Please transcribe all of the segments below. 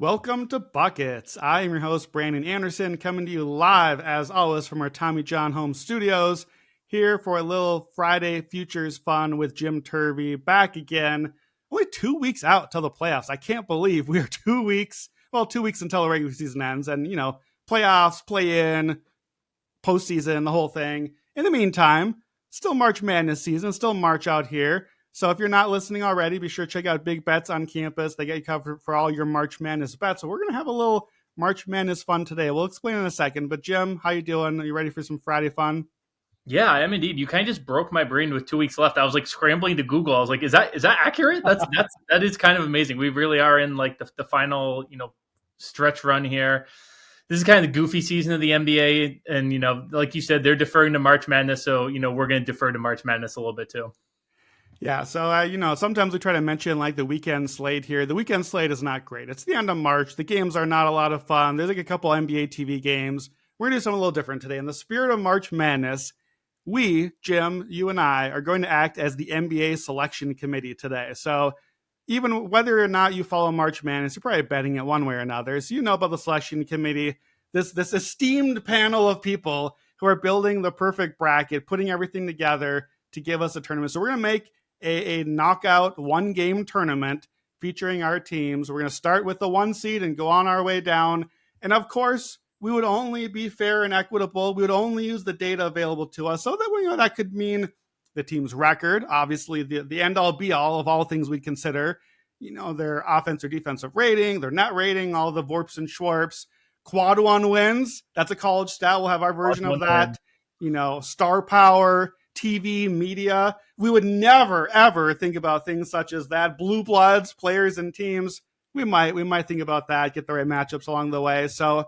Welcome to Buckets. I am your host, Brandon Anderson, coming to you live, as always, from our Tommy John Home Studios, here for a little Friday Futures fun with Jim Turvey, back again. Only 2 weeks out till the playoffs. I can't believe we are 2 weeks, 2 weeks until the regular season ends, and, playoffs, play-in, postseason, the whole thing. In the meantime, still March Madness season, still March out here. So if you're not listening already, be sure to check out Big Bets on campus. They get you covered for all your March Madness bets. So we're going to have a little March Madness fun today. We'll explain in a second. But Jim, how you doing? Are you ready for some Friday fun? Yeah, I am indeed. You kind of just broke my brain with 2 weeks left. I was like scrambling to Google. I was like, is that accurate? That is kind of amazing. We really are in like the final, stretch run here. This is kind of the goofy season of the NBA. And, like you said, they're deferring to March Madness. So, we're going to defer to March Madness a little bit too. Yeah, so, sometimes we try to mention like the weekend slate here. The weekend slate is not great. It's the end of March. The games are not a lot of fun. There's like a couple NBA TV games. We're going to do something a little different today. In the spirit of March Madness, we, Jim, you and I, are going to act as the NBA selection committee today. So even whether or not you follow March Madness, you're probably betting it one way or another. So you know about the selection committee, this esteemed panel of people who are building the perfect bracket, putting everything together to give us a tournament. So we're going to make a knockout one-game tournament featuring our teams. We're going to start with the 1 seed and go on our way down. And of course, we would only be fair and equitable. We would only use the data available to us. So that that could mean the team's record, obviously the end-all be-all of all things we consider, their offense or defensive rating, their net rating, all the Vorps and Schwarps, quad one wins. That's a college stat. We'll have our version of that. Star power, TV, media. We would never, ever think about things such as that. Blue bloods, players and teams. We might think about that, get the right matchups along the way. So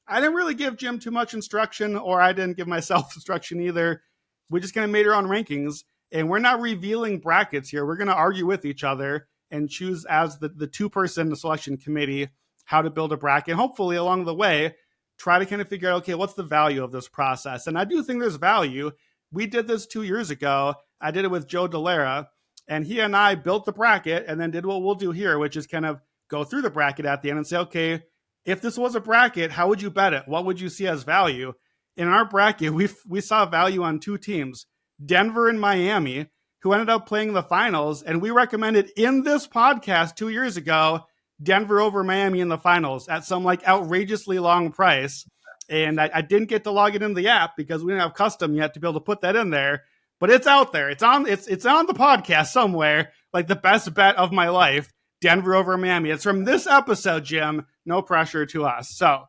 I didn't really give Jim too much instruction, or I didn't give myself instruction either. We just kind of made our own rankings, and we're not revealing brackets here. We're going to argue with each other and choose as the two-person selection committee how to build a bracket. Hopefully along the way, try to kind of figure out, okay, what's the value of this process? And I do think there's value. We did this 2 years ago. I did it with Joe Delera, and he and I built the bracket and then did what we'll do here, which is kind of go through the bracket at the end and say, okay, if this was a bracket, how would you bet it? What would you see as value? In our bracket, we saw value on two teams, Denver and Miami, who ended up playing the finals, and we recommended in this podcast 2 years ago, Denver over Miami in the finals at some like outrageously long price. And I didn't get to log it in the app because we didn't have custom yet to be able to put that in there. But it's out there. It's on the podcast somewhere, like the best bet of my life, Denver over Miami. It's from this episode, Jim. No pressure to us. So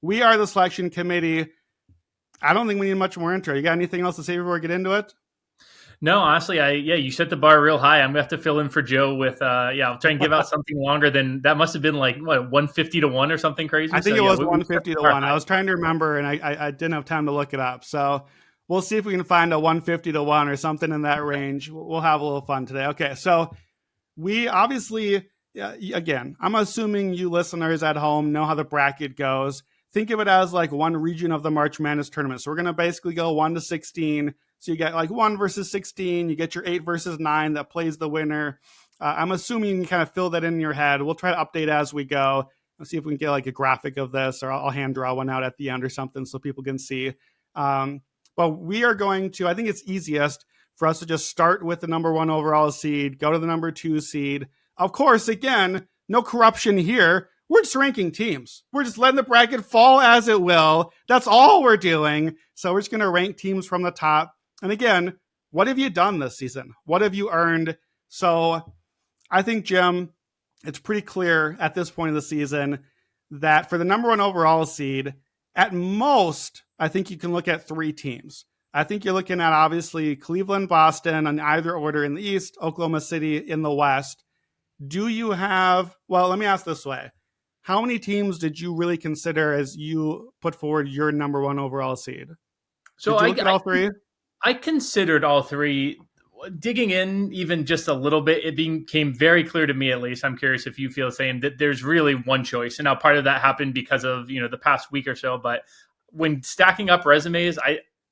we are the selection committee. I don't think we need much more intro. You got anything else to say before we get into it? No, honestly, you set the bar real high. I'm gonna have to fill in for Joe with I'll try and give out something longer than that. Must have been like 150 to 1 or something crazy. I think it was 150 to 1. I was trying to remember and I didn't have time to look it up. So we'll see if we can find a 150 to 1 or something in that range. We'll have a little fun today. Okay, so we obviously, again, I'm assuming you listeners at home know how the bracket goes. Think of it as like one region of the March Madness tournament. So we're going to basically go 1 to 16. So you get like 1 versus 16. You get your 8 versus 9 that plays the winner. I'm assuming you can kind of fill that in your head. We'll try to update as we go. Let's see if we can get like a graphic of this, or I'll hand draw one out at the end or something so people can see. But we are going to, I think it's easiest for us to just start with the number 1 overall seed, go to the number 2 seed. Of course, again, no corruption here. We're just ranking teams. We're just letting the bracket fall as it will. That's all we're doing. So we're just going to rank teams from the top. And again, what have you done this season? What have you earned? So I think, Jim, it's pretty clear at this point of the season that for the number 1 overall seed, at most, I think you can look at 3 teams. I think you're looking at, obviously, Cleveland, Boston on either order in the East, Oklahoma City in the West. Do you have, well, let me ask this way. How many teams did you really consider as you put forward your number 1 overall seed? So did you look at all 3? I considered all 3. Digging in even just a little bit, it became very clear to me, at least. I'm curious if you feel the same, that there's really one choice. And now part of that happened because of, the past week or so. But when stacking up resumes,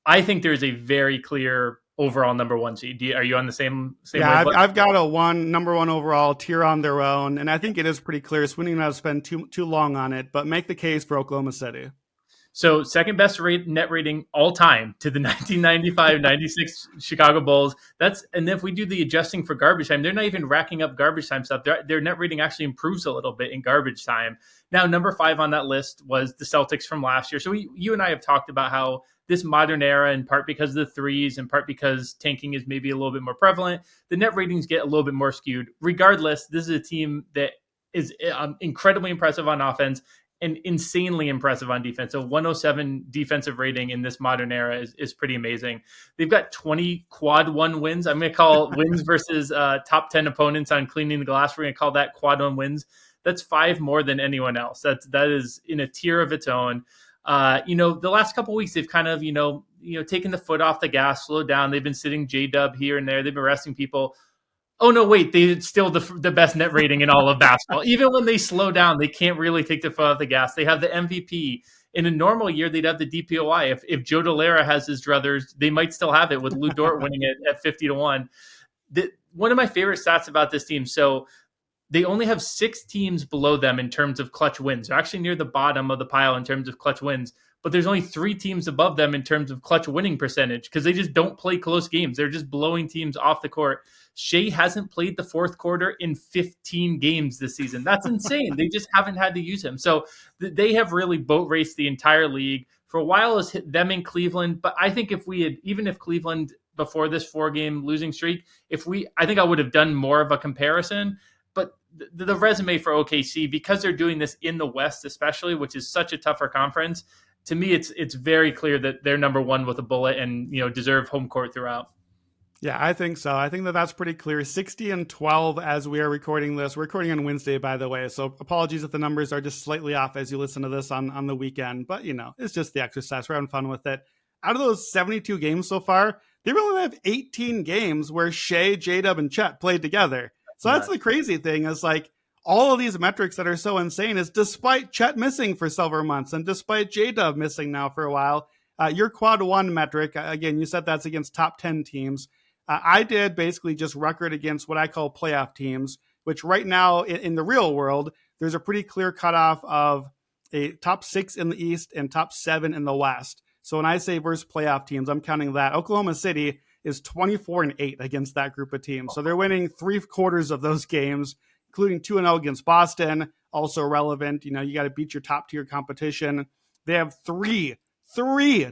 I think there's a very clear overall number one seed. Are you on the same Yeah, wavelength? I've got a number one overall tier on their own, and I think it is pretty clear. So we don't even have to spend too long on it, but make the case for Oklahoma City. So second best net rating all time to the 1995-96 Chicago Bulls. And if we do the adjusting for garbage time, they're not even racking up garbage time stuff. Their net rating actually improves a little bit in garbage time. Now, number 5 on that list was the Celtics from last year. So you and I have talked about how this modern era, in part because of the threes, in part because tanking is maybe a little bit more prevalent, the net ratings get a little bit more skewed. Regardless, this is a team that is incredibly impressive on offense and insanely impressive on defense. So 107 defensive rating in this modern era is pretty amazing. They've got 20 quad one wins. I'm going to call wins versus top 10 opponents on cleaning the glass. We're going to call that quad one wins. That's 5 more than anyone else. That is in a tier of its own. The last couple of weeks, they've kind of, taken the foot off the gas, slowed down. They've been sitting J-Dub here and there. They've been resting people. Oh, no, wait, they're still the best net rating in all of basketball. Even when they slow down, they can't really take the foot off the gas. They have the MVP. In a normal year, they'd have the DPOI. If Joe Dolera has his druthers, they might still have it with Lou Dort winning it at 50-1. One of my favorite stats about this team, so they only have 6 teams below them in terms of clutch wins. They're actually near the bottom of the pile in terms of clutch wins. But there's only 3 teams above them in terms of clutch winning percentage because they just don't play close games. They're just blowing teams off the court. Shea hasn't played the fourth quarter in 15 games this season. That's insane. They just haven't had to use him. So they have really boat raced the entire league. For a while, it's hit them in Cleveland. But I think even if Cleveland, before this 4-game losing streak, I think I would have done more of a comparison. But the resume for OKC, because they're doing this in the West especially, which is such a tougher conference, to me, it's very clear that they're number one with a bullet and deserve home court throughout. Yeah, I think so. I think that's pretty clear. 60-12 as we are recording this. We're recording on Wednesday, by the way. So apologies if the numbers are just slightly off as you listen to this on the weekend. But, it's just the exercise. We're having fun with it. Out of those 72 games so far, they really have 18 games where Shea, J-Dub, and Chet played together. So that's the crazy thing is all of these metrics that are so insane is despite Chet missing for several months and despite J-Dub missing now for a while, your quad one metric, again, you said that's against top 10 teams. I did basically just record against what I call playoff teams, which right now in the real world, there's a pretty clear cutoff of a top 6 in the East and top 7 in the West. So when I say versus playoff teams, I'm counting that. Oklahoma City is 24-8 against that group of teams. So they're winning 3/4 of those games, including 2-0 against Boston, also relevant. You got to beat your top tier competition. They have three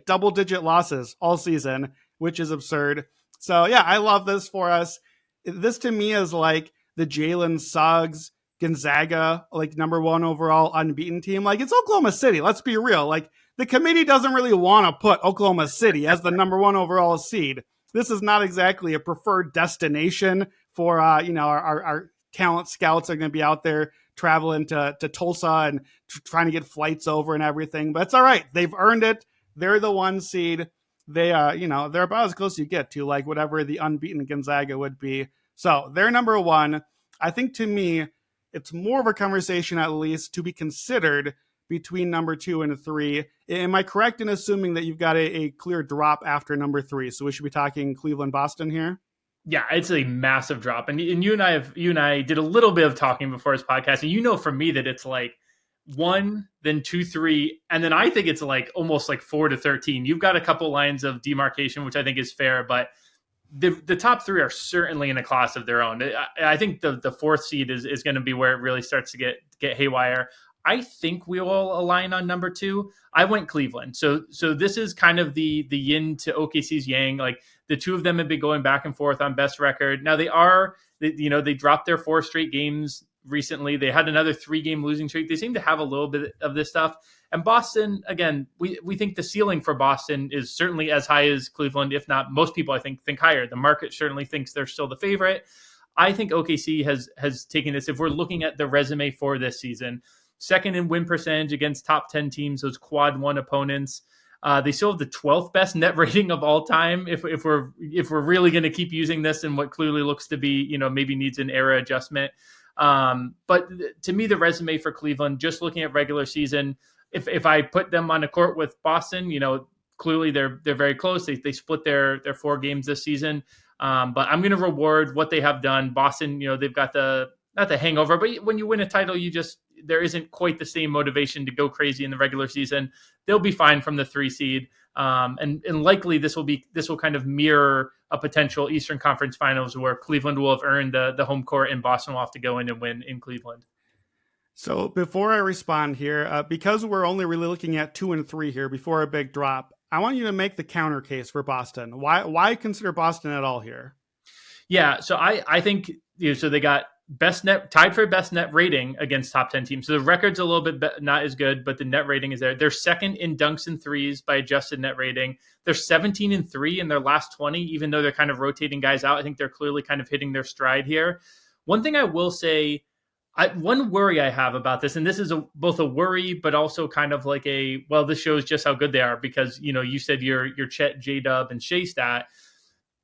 double-digit losses all season, which is absurd. So, yeah, I love this for us. This to me is like the Jalen Suggs, Gonzaga, number 1 overall unbeaten team. It's Oklahoma City. Let's be real. The committee doesn't really want to put Oklahoma City as the number 1 overall seed. This is not exactly a preferred destination for, our talent scouts are going to be out there traveling to Tulsa and trying to get flights over and everything. But it's all right. They've earned it. They're the 1 seed. They, they're about as close as you get to whatever the unbeaten Gonzaga would be. So they're number 1. I think to me, it's more of a conversation at least to be considered between number 2 and 3. Am I correct in assuming that you've got a clear drop after number 3? So we should be talking Cleveland, Boston here. Yeah, it's a massive drop. And you and I did a little bit of talking before this podcast. And for me that it's 1, then 2, 3, and then I think it's almost 4 to 13. You've got a couple lines of demarcation, which I think is fair, but the top 3 are certainly in a class of their own. I think the 4th seed is going to be where it really starts to get haywire. I think we will align on number 2. I went Cleveland. So this is kind of the yin to OKC's yang. The two of them have been going back and forth on best record. Now they dropped their 4 straight games recently. They had another 3-game losing streak. They seem to have a little bit of this stuff. And Boston, again, we think the ceiling for Boston is certainly as high as Cleveland, if not most people, I think higher. The market certainly thinks they're still the favorite. I think OKC has taken this, if we're looking at the resume for this season, second in win percentage against top 10 teams, those quad 1 opponents. They still have the 12th best net rating of all time. If we're really going to keep using this in what clearly looks to be, maybe needs an era adjustment. But to me, the resume for Cleveland, just looking at regular season, if I put them on a court with Boston, clearly they're very close. They split their 4 games this season. But I'm going to reward what they have done. Boston, they've got not the hangover, but when you win a title, there isn't quite the same motivation to go crazy in the regular season. They'll be fine from the 3 seed. And likely this will kind of mirror a potential Eastern Conference Finals where Cleveland will have earned the home court and Boston will have to go in and win in Cleveland. So before I respond here, because we're only really looking at 2 and 3 here before a big drop, I want you to make the counter case for Boston. Why consider Boston at all here? Yeah, so I think so they got tied for best net rating against top 10 teams. So the record's a little bit not as good, but the net rating is there. They're second in dunks and threes by adjusted net rating. They're 17 and 3 in their last 20, even though they're kind of rotating guys out. I think they're clearly kind of hitting their stride here. One thing I will say, one worry I have about this, and this is both a worry, but also kind of like this shows just how good they are because, you said your Chet, J-Dub, and Shea stat.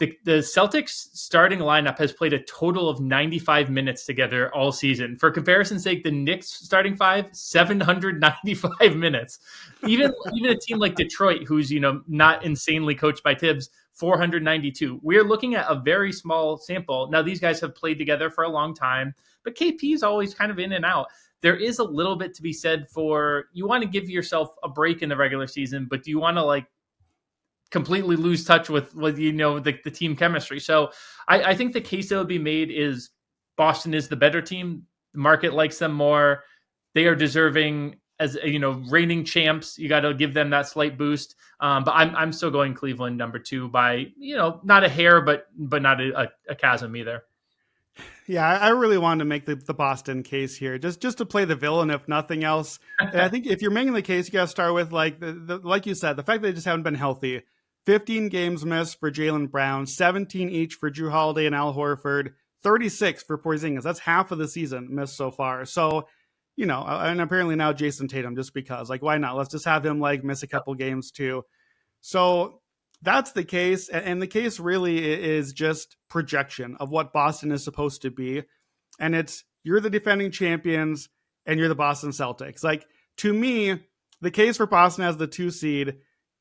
The Celtics starting lineup has played a total of 95 minutes together all season. For comparison's sake, the Knicks starting 5, 795 minutes. Even a team like Detroit, who's not insanely coached by Tibbs, 492. We're looking at a very small sample. Now, these guys have played together for a long time, but KP is always kind of in and out. There is a little bit to be said for you want to give yourself a break in the regular season, but do you want to completely lose touch with the team chemistry? So I think the case that would be made is Boston is the better team. The market likes them more. They are deserving as reigning champs. You got to give them that slight boost. But I'm still going Cleveland number 2 by not a hair, but not a chasm either. Yeah, I really wanted to make the Boston case here, just to play the villain, if nothing else. And I think if you're making the case, you got to start with like you said, the fact that they just haven't been healthy. 15 games missed for Jaylen Brown, 17 each for Drew Holiday and Al Horford, 36 for Porzingis. That's half of the season missed so far. So, and apparently now Jason Tatum, just because, why not? Let's just have him miss a couple games too. So that's the case. And the case really is just projection of what Boston is supposed to be. And it's, you're the defending champions and you're the Boston Celtics. To me, the case for Boston as the 2 seed,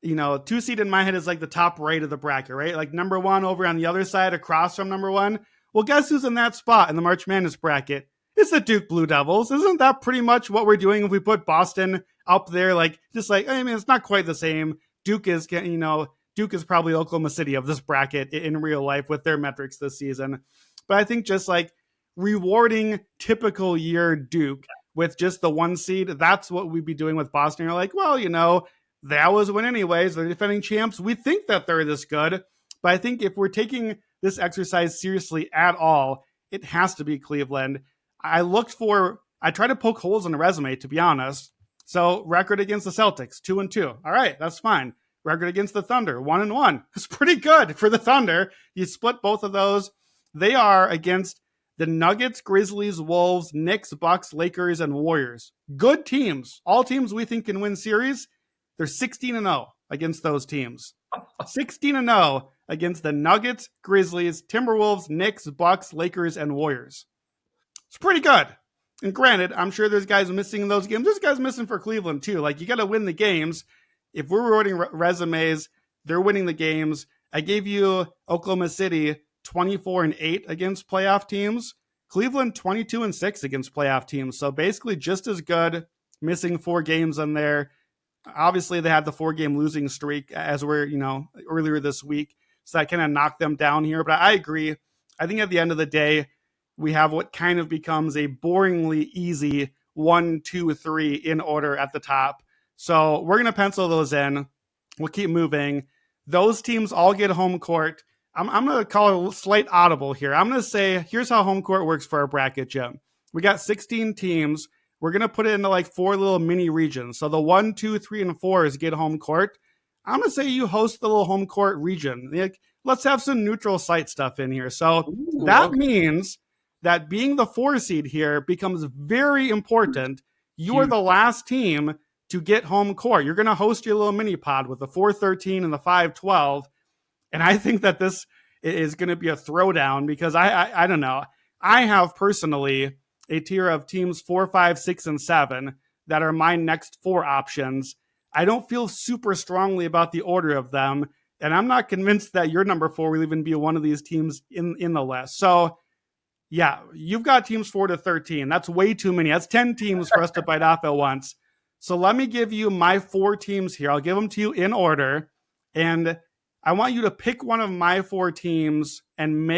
2 seed in my head is the top right of the bracket, right? Number 1 over on the other side across from number 1. Well, guess who's in that spot in the March Madness bracket? It's the Duke Blue Devils. Isn't that pretty much what we're doing if we put Boston up there? It's not quite the same. Duke is, Duke is probably Oklahoma City of this bracket in real life with their metrics this season. But I think just rewarding typical year Duke with just the 1 seed, that's what we'd be doing with Boston. You're that was win anyways. They're defending champs. We think that they're this good. But I think if we're taking this exercise seriously at all, it has to be Cleveland. I tried to poke holes in the resume, to be honest. So record against the Celtics, 2-2. All right, that's fine. Record against the Thunder, 1-1. It's pretty good for the Thunder. You split both of those. They are against the Nuggets, Grizzlies, Wolves, Knicks, Bucks, Lakers, and Warriors. Good teams. All teams we think can win series. They're 16-0 against those teams. 16-0 against the Nuggets, Grizzlies, Timberwolves, Knicks, Bucks, Lakers, and Warriors. It's pretty good. And granted, I'm sure there's guys missing in those games. There's guys missing for Cleveland too. You got to win the games. If we're rewarding resumes, they're winning the games. I gave you Oklahoma City 24-8 against playoff teams. Cleveland 22-6 against playoff teams. So basically just as good, missing 4 games in there. Obviously, they had the 4-game losing streak as we're, earlier this week. So that kind of knocked them down here. But I agree. I think at the end of the day, we have what kind of becomes a boringly easy 1, 2, 3 in order at the top. So we're going to pencil those in. We'll keep moving. Those teams all get home court. I'm going to call it a slight audible here. I'm going to say, here's how home court works for our bracket, Jim. We got 16 teams. We're going to put it into 4 little mini regions. So the 1, 2, 3, and 4 is get home court. I'm going to say you host the little home court region. Let's have some neutral site stuff in here. So that means that being the 4 seed here becomes very important. You are the last team to get home court. You're going to host your little mini pod with the 4-13 and the 5-12. And I think that this is going to be a throwdown because I don't know. I have personally a tier of teams 4, 5, 6, and 7 that are my next 4 options. I don't feel super strongly about the order of them. And I'm not convinced that your number 4 will even be one of these teams in the list. So, yeah, you've got teams 4 to 13. That's way too many. That's 10 teams for us to bite off at once. So let me give you my 4 teams here. I'll give them to you in order. And I want you to pick one of my 4 teams and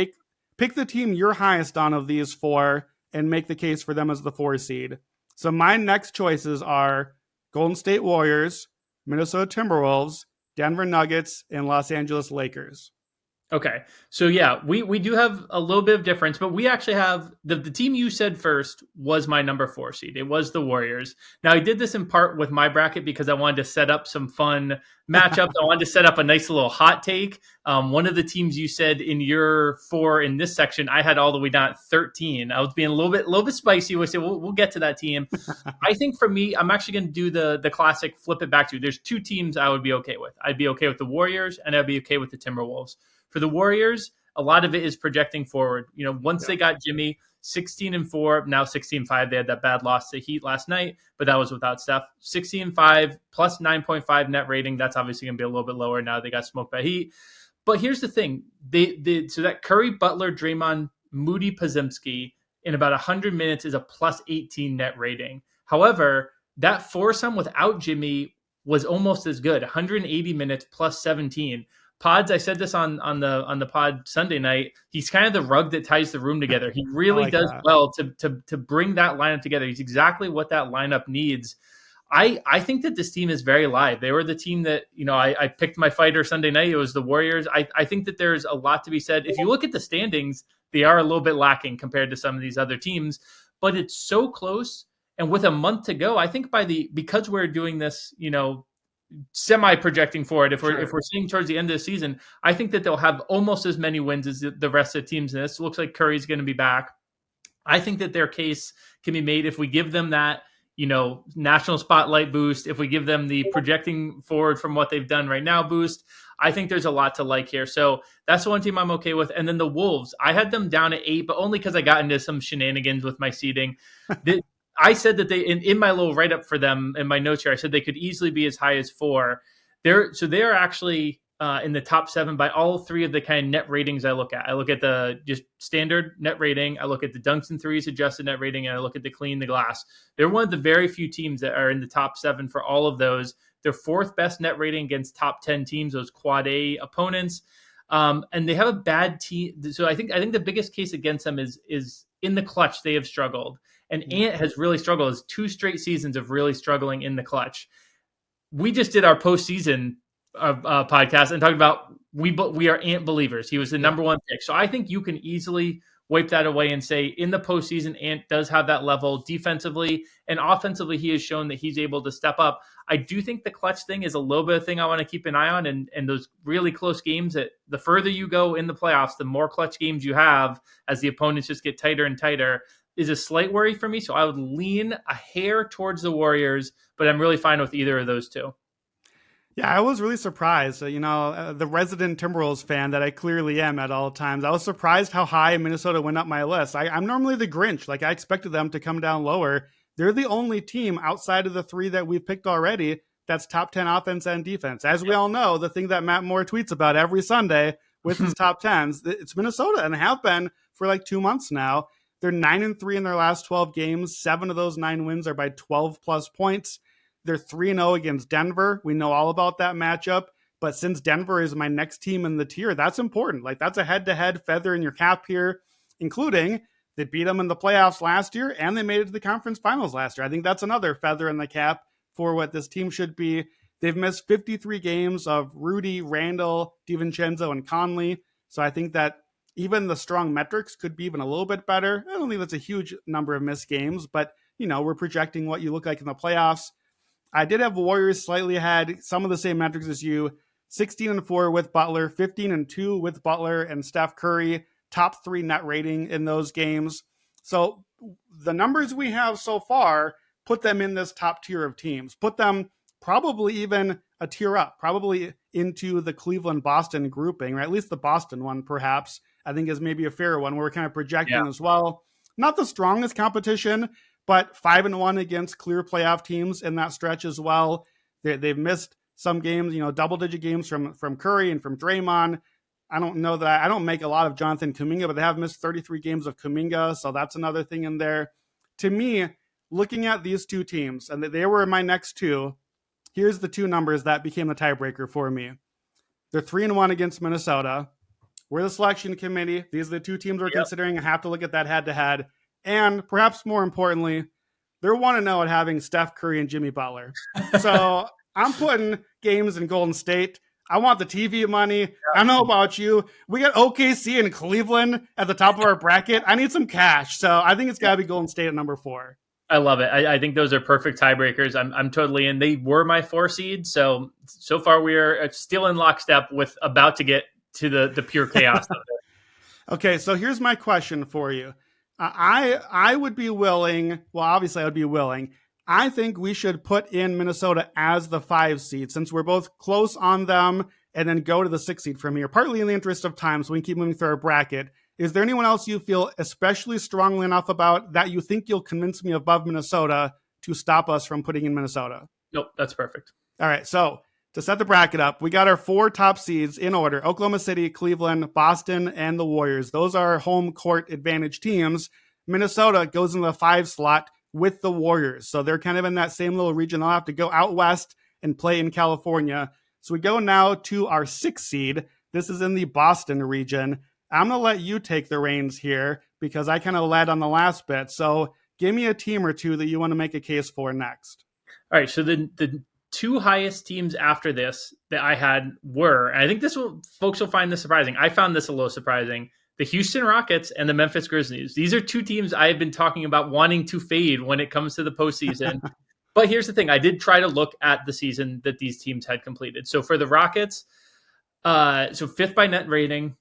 pick the team you're highest on of these 4 and make the case for them as the 4 seed. So my next choices are Golden State Warriors, Minnesota Timberwolves, Denver Nuggets, and Los Angeles Lakers. Okay. So yeah, we do have a little bit of difference, but we actually have the team you said first was my number 4 seed. It was the Warriors. Now I did this in part with my bracket because I wanted to set up some fun matchups. I wanted to set up a nice little hot take. One of the teams you said in your 4 in this section, I had all the way down at 13. I was being a little bit spicy. We'll get to that team. I think for me, I'm actually going to do the classic flip it back to. There's 2 teams I would be okay with. I'd be okay with the Warriors and I'd be okay with the Timberwolves. For the Warriors, a lot of it is projecting forward. Once they got Jimmy, 16-4, now 16-5. They had that bad loss to Heat last night, but that was without Steph. 16-5 plus 9.5 net rating. That's obviously going to be a little bit lower now. They got smoked by Heat. But here's the thing. So that Curry, Butler, Draymond, Moody, Podziemski in about 100 minutes is a plus 18 net rating. However, that foursome without Jimmy was almost as good. 180 minutes plus 17. Pods, I said this on the pod Sunday night. He's kind of the rug that ties the room together. He really does well to bring that lineup together. He's exactly what that lineup needs. I think that this team is very live. They were the team that, I picked my fighter Sunday night. It was the Warriors. I think that there's a lot to be said. If you look at the standings, they are a little bit lacking compared to some of these other teams, but it's so close. And with a month to go, I think because we're doing this, semi-projecting forward, if we're seeing towards the end of the season, I think that they'll have almost as many wins as the rest of the teams in this. It looks like Curry's going to be back. I think that their case can be made if we give them that, national spotlight boost, if we give them the projecting forward from what they've done right now boost. I think there's a lot to like here. So that's the one team I'm okay with. And then the Wolves, I had them down at 8, but only because I got into some shenanigans with my seeding. I said that they, in my little write-up for them in my notes here, I said they could easily be as high as 4. They're actually in the top 7 by all 3 of the kind of net ratings I look at. I look at the just standard net rating. I look at the dunks and threes adjusted net rating, and I look at the clean the glass. They're one of the very few teams that are in the top 7 for all of those. They're 4th best net rating against top 10 teams, those quad A opponents. And they have a bad team. So I think the biggest case against them is in the clutch. They have struggled. And Ant has really struggled. It's 2 straight seasons of really struggling in the clutch. We just did our postseason podcast and talked about we are Ant believers. He was the number 1 pick. So I think you can easily wipe that away and say in the postseason, Ant does have that level defensively and offensively. He has shown that he's able to step up. I do think the clutch thing is a little bit of thing I want to keep an eye on, and those really close games that the further you go in the playoffs, the more clutch games you have as the opponents just get tighter and tighter is a slight worry for me. So I would lean a hair towards the Warriors, but I'm really fine with either of those 2. Yeah, I was really surprised. The resident Timberwolves fan that I clearly am at all times, I was surprised how high Minnesota went up my list. I'm normally the Grinch. I expected them to come down lower. They're the only team outside of the 3 that we've picked already that's top 10 offense and defense. As we all know, the thing that Matt Moore tweets about every Sunday with his top 10s, it's Minnesota, and have been for 2 months now. They're 9-3 in their last 12 games. 7 of those 9 wins are by 12 plus points. They're 3-0 against Denver. We know all about that matchup. But since Denver is my next team in the tier, that's important. That's a head-to-head feather in your cap here, including they beat them in the playoffs last year and they made it to the conference finals last year. I think that's another feather in the cap for what this team should be. They've missed 53 games of Rudy, Randall, DiVincenzo, and Conley. So I think that even the strong metrics could be even a little bit better. I don't think that's a huge number of missed games, but, we're projecting what you look like in the playoffs. I did have Warriors slightly ahead, some of the same metrics as you. 16-4 with Butler, 15-2 with Butler and Steph Curry, top 3 net rating in those games. So the numbers we have so far put them in this top tier of teams, put them probably even a tier up, probably into the Cleveland-Boston grouping, or at least the Boston one, perhaps, I think is maybe a fair one where we're kind of projecting as well. Not the strongest competition, but 5-1 against clear playoff teams in that stretch as well. They've missed some games, double-digit games from Curry and from Draymond. I don't know that I don't make a lot of Jonathan Kuminga, but they have missed 33 games of Kuminga, so that's another thing in there. To me, looking at these two teams, and they were my next two, here's the two numbers that became the tiebreaker for me. They're 3-1 against Minnesota. We're the selection committee. These are the two teams we're considering. I have to look at that head-to-head. And perhaps more importantly, they're 1-0 at having Steph Curry and Jimmy Butler. So I'm putting games in Golden State. I want the TV money. Yeah. I don't know about you. We got OKC and Cleveland at the top of our bracket. I need some cash. So I think it's got to be Golden State at number 4. I love it. I think those are perfect tiebreakers. I'm totally in. They were my 4 seed. So far we are still in lockstep with about to get to the pure chaos of it. Okay, so here's my question for you. I would be willing. Well, obviously I would be willing. I think we should put in Minnesota as the 5 seed since we're both close on them and then go to the 6 seed from here, partly in the interest of time so we can keep moving through our bracket. Is there anyone else you feel especially strongly enough about that you think you'll convince me above Minnesota to stop us from putting in Minnesota? Nope, that's perfect. All right, so to set the bracket up, we got our 4 top seeds in order: Oklahoma City, Cleveland, Boston, and the Warriors. Those are home court advantage teams. Minnesota goes into the 5 slot with the Warriors. So they're kind of in that same little region. They'll have to go out west and play in California. So we go now to our 6 seed. This is in the Boston region. I'm going to let you take the reins here because I kind of led on the last bit. So give me a team or two that you want to make a case for next. All right. So the 2 highest teams after this that I had were, and I think folks will find this surprising. I found this a little surprising. The Houston Rockets and the Memphis Grizzlies. These are 2 teams I have been talking about wanting to fade when it comes to the postseason. But here's the thing. I did try to look at the season that these teams had completed. So for the Rockets, so 5th by net rating,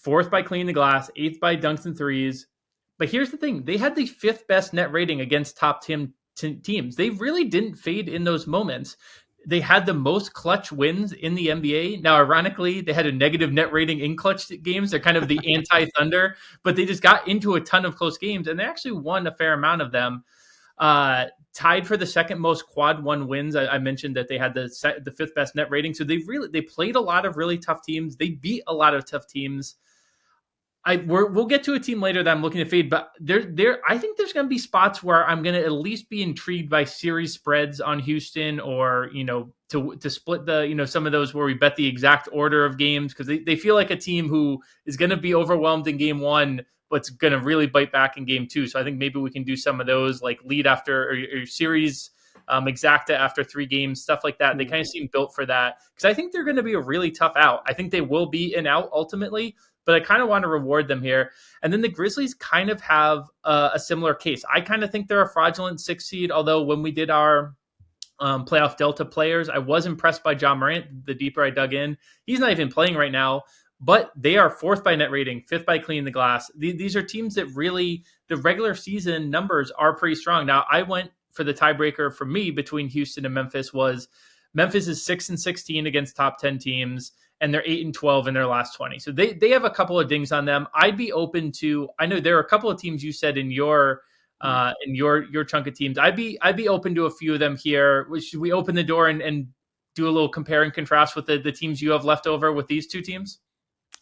4th by cleaning the glass, 8th by dunks and threes. But here's the thing. They had the 5th best net rating against top teams. They really didn't fade in those moments. They had the most clutch wins in the NBA. Now, ironically, they had a negative net rating in clutch games. They're kind of the anti-Thunder, but they just got into a ton of close games, and they actually won a fair amount of them. Tied for the 2nd most quad 1 wins. I mentioned that they had the 5th best net rating. So they played a lot of really tough teams. They beat a lot of tough teams. We'll get to a team later that I'm looking to fade, but I think there's going to be spots where I'm going to at least be intrigued by series spreads on Houston, or to split the some of those where we bet the exact order of games, because they feel like a team who is going to be overwhelmed in game 1, but's going to really bite back in game 2. So I think maybe we can do some of those, like lead after or series exacta after 3 games, stuff like that. They kind of seem built for that because I think they're going to be a really tough out. I think they will be an out ultimately, but I kind of want to reward them here. And then the Grizzlies kind of have a similar case. I kind of think they're a fraudulent 6 seed, although when we did our playoff Delta players, I was impressed by John Morant. The deeper I dug in, he's not even playing right now, but they are 4th by net rating, 5th by cleaning the glass. These are teams that really, the regular season numbers are pretty strong. Now, I went for the tiebreaker for me between Houston and Memphis was Memphis is 6-16 against top 10 teams, and they're 8-12 in their last 20. So they have a couple of dings on them. I'd be open to, I know there are a couple of teams you said in your chunk of teams. I'd be open to a few of them here. Should we open the door and do a little compare and contrast with the teams you have left over with these 2 teams?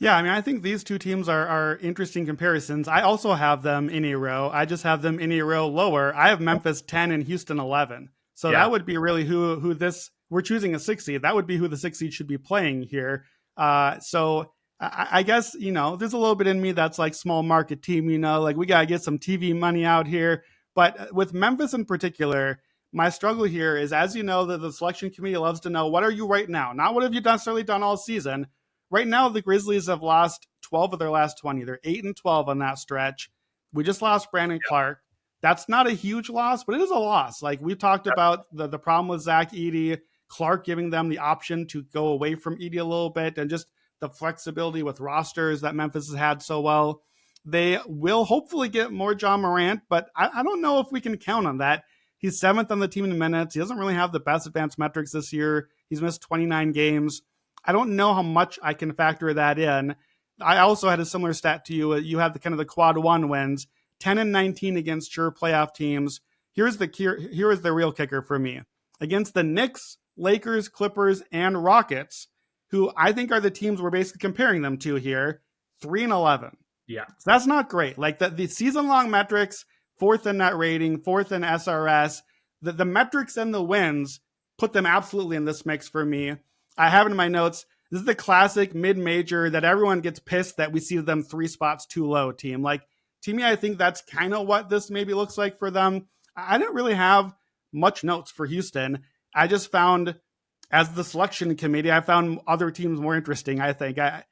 Yeah, I mean, I think these 2 teams are interesting comparisons. I also have them in a row. I just have them in a row lower. I have Memphis 10 and Houston 11. So that would be really who this, we're choosing a 6 seed. That would be who the 6 seed should be playing here. So I guess, there's a little bit in me that's like small market team, like we got to get some TV money out here. But with Memphis in particular, my struggle here is, as you know, the selection committee loves to know, what are you right now? Not what have you necessarily done all season. Right now, the Grizzlies have lost 12 of their last 20. They're 8-12 on that stretch. We just lost Brandon Clark. That's not a huge loss, but it is a loss. Like we've talked about the problem with Zach Edey, Clark giving them the option to go away from Edey a little bit, and just the flexibility with rosters that Memphis has had so well. They will hopefully get more John Morant, but I don't know if we can count on that. He's 7th on the team in minutes. He doesn't really have the best advanced metrics this year. He's missed 29 games. I don't know how much I can factor that in. I also had a similar stat to you. You had the quad 1 wins, 10-19 against sure playoff teams. Here is the real kicker for me. Against the Knicks, Lakers, Clippers, and Rockets, who I think are the teams we're basically comparing them to here, 3-11. Yeah. So that's not great. Like the season long metrics, fourth in net rating, fourth in SRS, the metrics and the wins put them absolutely in this mix for me. I have in my notes, this is the classic mid-major that everyone gets pissed that we see them 3 spots too low team. Like, to me, I think that's kind of what this maybe looks like for them. I didn't really have much notes for Houston. I just found, as the selection committee, I found other teams more interesting, I think. I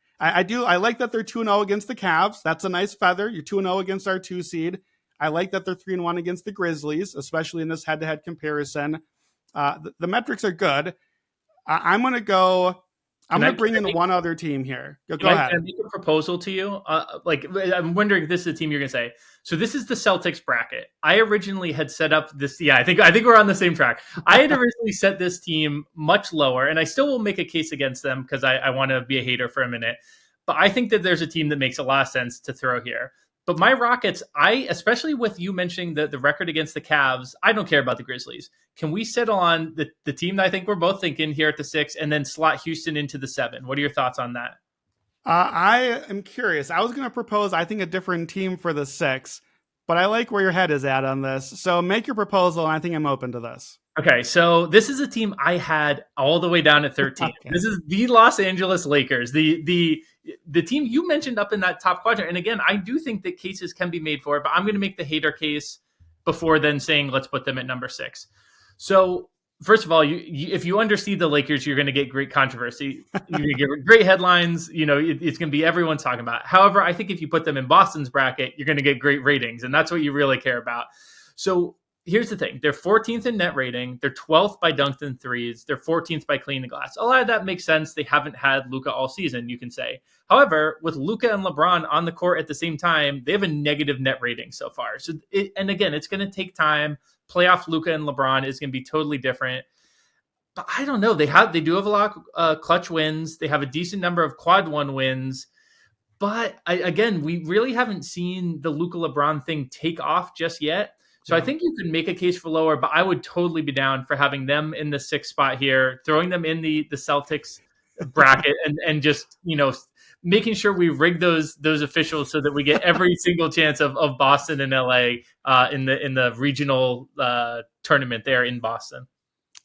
like that they're 2-0 against the Cavs. That's a nice feather. You're 2-0 against our 2 seed. I like that they're 3-1 against the Grizzlies, especially in this head-to-head comparison. The metrics are good. I'm going to bring in one other team here. Go ahead. Can I make a proposal to you? I'm wondering if this is the team you're going to say. So this is the Celtics bracket. I originally had set up this. Yeah, I think we're on the same track. I had originally set this team much lower, and I still will make a case against them because I want to be a hater for a minute. But I think that there's a team that makes a lot of sense to throw here. But my Rockets, especially with you mentioning the record against the Cavs, I don't care about the Grizzlies. Can we settle on the team that I think we're both thinking here at the 6 and then slot Houston into the 7? What are your thoughts on that? I am curious. I was going to propose, I think, a different team for the 6, but I like where your head is at on this. So make your proposal, and I think I'm open to this. Okay, so this is a team I had all the way down at 13. Okay. This is the Los Angeles Lakers, the team you mentioned up in that top quadrant. And again, I do think that cases can be made for it, but I'm going to make the hater case before then saying let's put them at number 6. So first of all, if you undersee the Lakers, you're going to get great controversy. You're going to get great headlines. It's going to be everyone's talking about it. However, I think if you put them in Boston's bracket, you're going to get great ratings, and that's what you really care about. So here's the thing. They're 14th in net rating. They're 12th by dunked in threes. They're 14th by clean the glass. A lot of that makes sense. They haven't had Luka all season, you can say. However, with Luka and LeBron on the court at the same time, they have a negative net rating so far. And again, it's going to take time. Playoff Luka and LeBron is going to be totally different. But I don't know. They do have a lot of clutch wins. They have a decent number of quad 1 wins. But again, we really haven't seen the Luka LeBron thing take off just yet. So I think you could make a case for lower, but I would totally be down for having them in the 6th spot here, throwing them in the Celtics bracket and just, making sure we rig those officials so that we get every single chance of Boston and LA in the regional tournament there in Boston.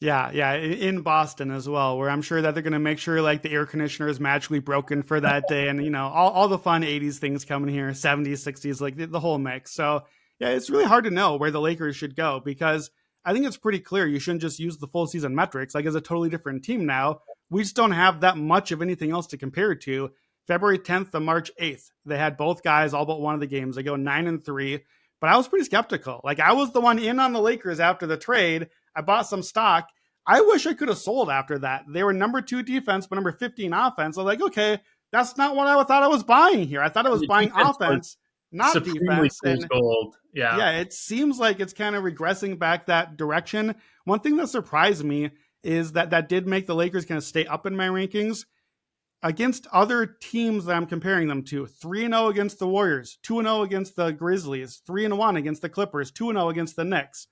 Yeah, in Boston as well, where I'm sure that they're going to make sure like the air conditioner is magically broken for that day, and all the fun 80s things coming here, 70s, 60s, like the whole mix. So yeah, it's really hard to know where the Lakers should go because I think it's pretty clear you shouldn't just use the full season metrics. Like, it's a totally different team now. We just don't have that much of anything else to compare to. February 10th to March 8th, they had both guys all but one of the games. They go 9-3, but I was pretty skeptical. Like, I was the one in on the Lakers after the trade. I bought some stock. I wish I could have sold after that. They were number 2 defense, but number 15 offense. I was like, okay, that's not what I thought I was buying here. I thought I was buying offense, not defense. And gold. Yeah, it seems like it's kind of regressing back that direction. One thing that surprised me is that did make the Lakers kind of stay up in my rankings. Against other teams that I'm comparing them to, 3-0 against the Warriors, 2-0 against the Grizzlies, 3-1 against the Clippers, 2-0 against the Knicks.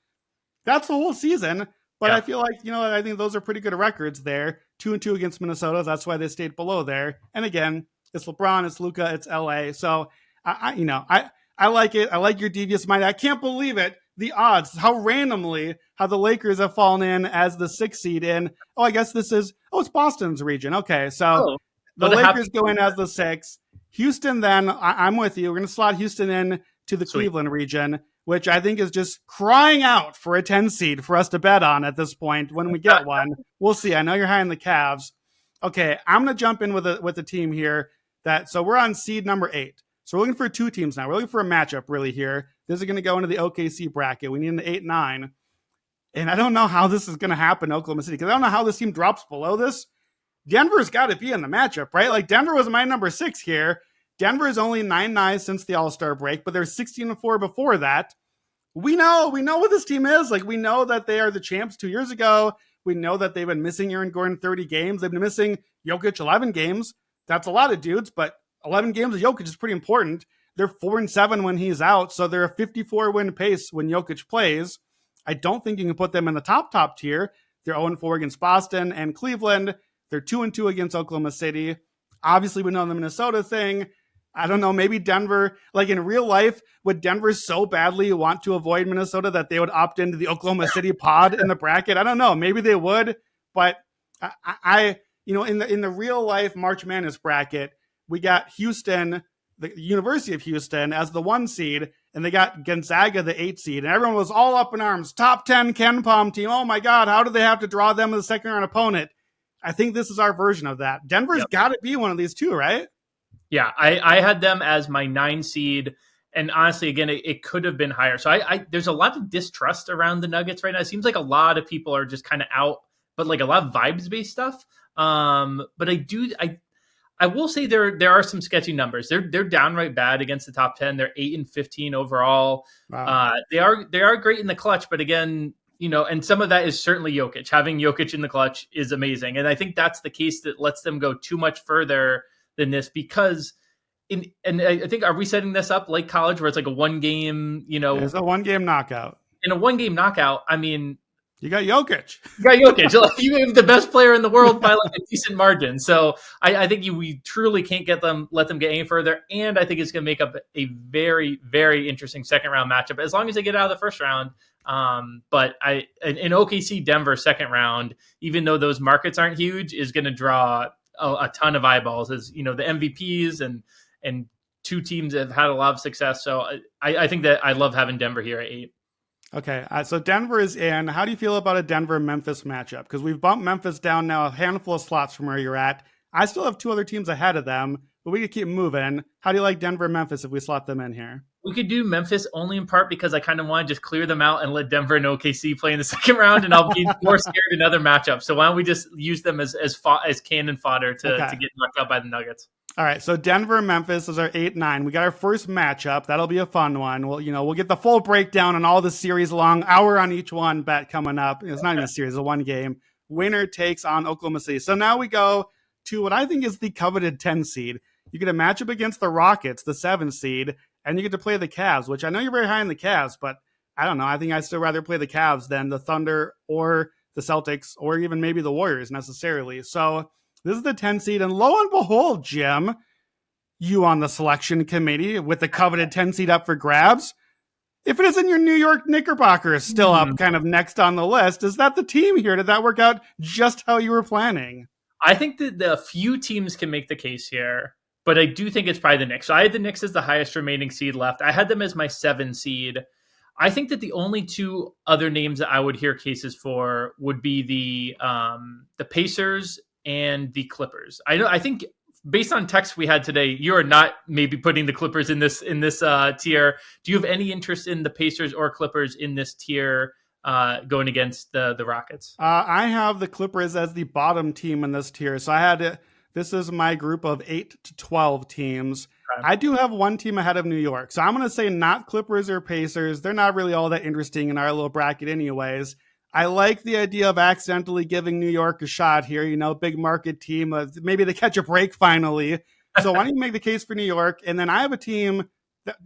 That's the whole season, but I feel like, I think those are pretty good records there. 2-2 against Minnesota, that's why they stayed below there. And again, it's LeBron, it's Luka, it's LA. So, I like it. I like your devious mind. I can't believe it. The odds, how the Lakers have fallen in as the 6th seed in. I guess it's Boston's region. Okay, so the Lakers go in as the 6th. Houston then, I'm with you. We're going to slot Houston in to the Cleveland region, which I think is just crying out for a 10 seed for us to bet on at this point when we get one. We'll see. I know you're high on the Cavs. Okay, I'm going to jump in with a team here. So we're on seed number 8. So we're looking for 2 teams now. We're looking for a matchup really here. This is going to go into the OKC bracket. We need an 8-9. And I don't know how this is going to happen in Oklahoma City because I don't know how this team drops below this. Denver's got to be in the matchup, right? Like, Denver was my number 6 here. Denver is only 9-9 since the All-Star break, but they're 16-4 before that. We know what this team is. Like, we know that they are the champs 2 years ago. We know that they've been missing Aaron Gordon 30 games. They've been missing Jokic 11 games. That's a lot of dudes, but 11 games of Jokic is pretty important. They're 4-7 when he's out, so they're a 54-win pace when Jokic plays. I don't think you can put them in the top tier. They're 0-4 against Boston and Cleveland. They're 2-2 against Oklahoma City. Obviously, we know the Minnesota thing. I don't know, maybe Denver, like in real life, would Denver so badly want to avoid Minnesota that they would opt into the Oklahoma City pod in the bracket? I don't know. Maybe they would, but in the real life March Madness bracket, we got Houston, the University of Houston, as the 1 seed, and they got Gonzaga, the 8 seed, and everyone was all up in arms. Top 10 KenPom team. Oh my God, how do they have to draw them as a second round opponent? I think this is our version of that. Denver's got to be one of these two, right? Yeah, I had them as my 9 seed. And honestly, again, it could have been higher. So there's a lot of distrust around the Nuggets right now. It seems like a lot of people are just kind of out, but like a lot of vibes-based stuff. But I will say there are some sketchy numbers. They're downright bad against the top 10. They're 8-15 overall. Wow. They are great in the clutch, but again, and some of that is certainly Jokic. Having Jokic in the clutch is amazing. And I think that's the case that lets them go too much further than this, because and I think, are we setting this up like college where it's like a 1 game, It's a 1 game knockout. In a 1 game knockout, I mean, you got Jokic. You have the best player in the world by like a decent margin. So I think we truly can't let them get any further. And I think it's going to make up a very, very interesting second round matchup as long as they get out of the first round. But in OKC Denver second round, even though those markets aren't huge, is going to draw a ton of eyeballs, as the MVPs and 2 teams that have had a lot of success. So I think that I love having Denver here at 8. Okay, so Denver is in. How do you feel about a Denver-Memphis matchup? Because we've bumped Memphis down now a handful of slots from where you're at. I still have 2 other teams ahead of them, but we could keep moving. How do you like Denver-Memphis if we slot them in here? We could do Memphis only in part because I kind of want to just clear them out and let Denver and OKC play in the second round, and I'll be more scared in other matchups. So why don't we just use them as cannon fodder to get knocked out by the Nuggets? All right, so Denver, Memphis is our 8-9. We got our first matchup. That'll be a fun one. We'll get the full breakdown on all the series long, hour on each one bet coming up. It's not even a series, it's a 1 game. Winner takes on Oklahoma City. So now we go to what I think is the coveted 10 seed. You get a matchup against the Rockets, the 7 seed, and you get to play the Cavs, which I know you're very high in the Cavs, but I don't know. I think I'd still rather play the Cavs than the Thunder or the Celtics or even maybe the Warriors necessarily. So this is the 10 seed, and lo and behold, Jim, you on the selection committee with the coveted 10 seed up for grabs. If it isn't your New York Knickerbockers still up kind of next on the list, is that the team here? Did that work out just how you were planning? I think that the few teams can make the case here, but I do think it's probably the Knicks. So I had the Knicks as the highest remaining seed left. I had them as my 7 seed. I think that the only 2 other names that I would hear cases for would be the Pacers and the Clippers. I think based on text we had today, you are not maybe putting the Clippers in this tier. Do you have any interest in the Pacers or Clippers in this tier going against the Rockets? I have the Clippers as the bottom team in this tier. So this is my group of 8 to 12 teams. Okay. I do have 1 team ahead of New York. So I'm going to say not Clippers or Pacers. They're not really all that interesting in our little bracket anyways. I like the idea of accidentally giving New York a shot here, big market team. Maybe they catch a break finally. So why don't you make the case for New York? And then I have a team,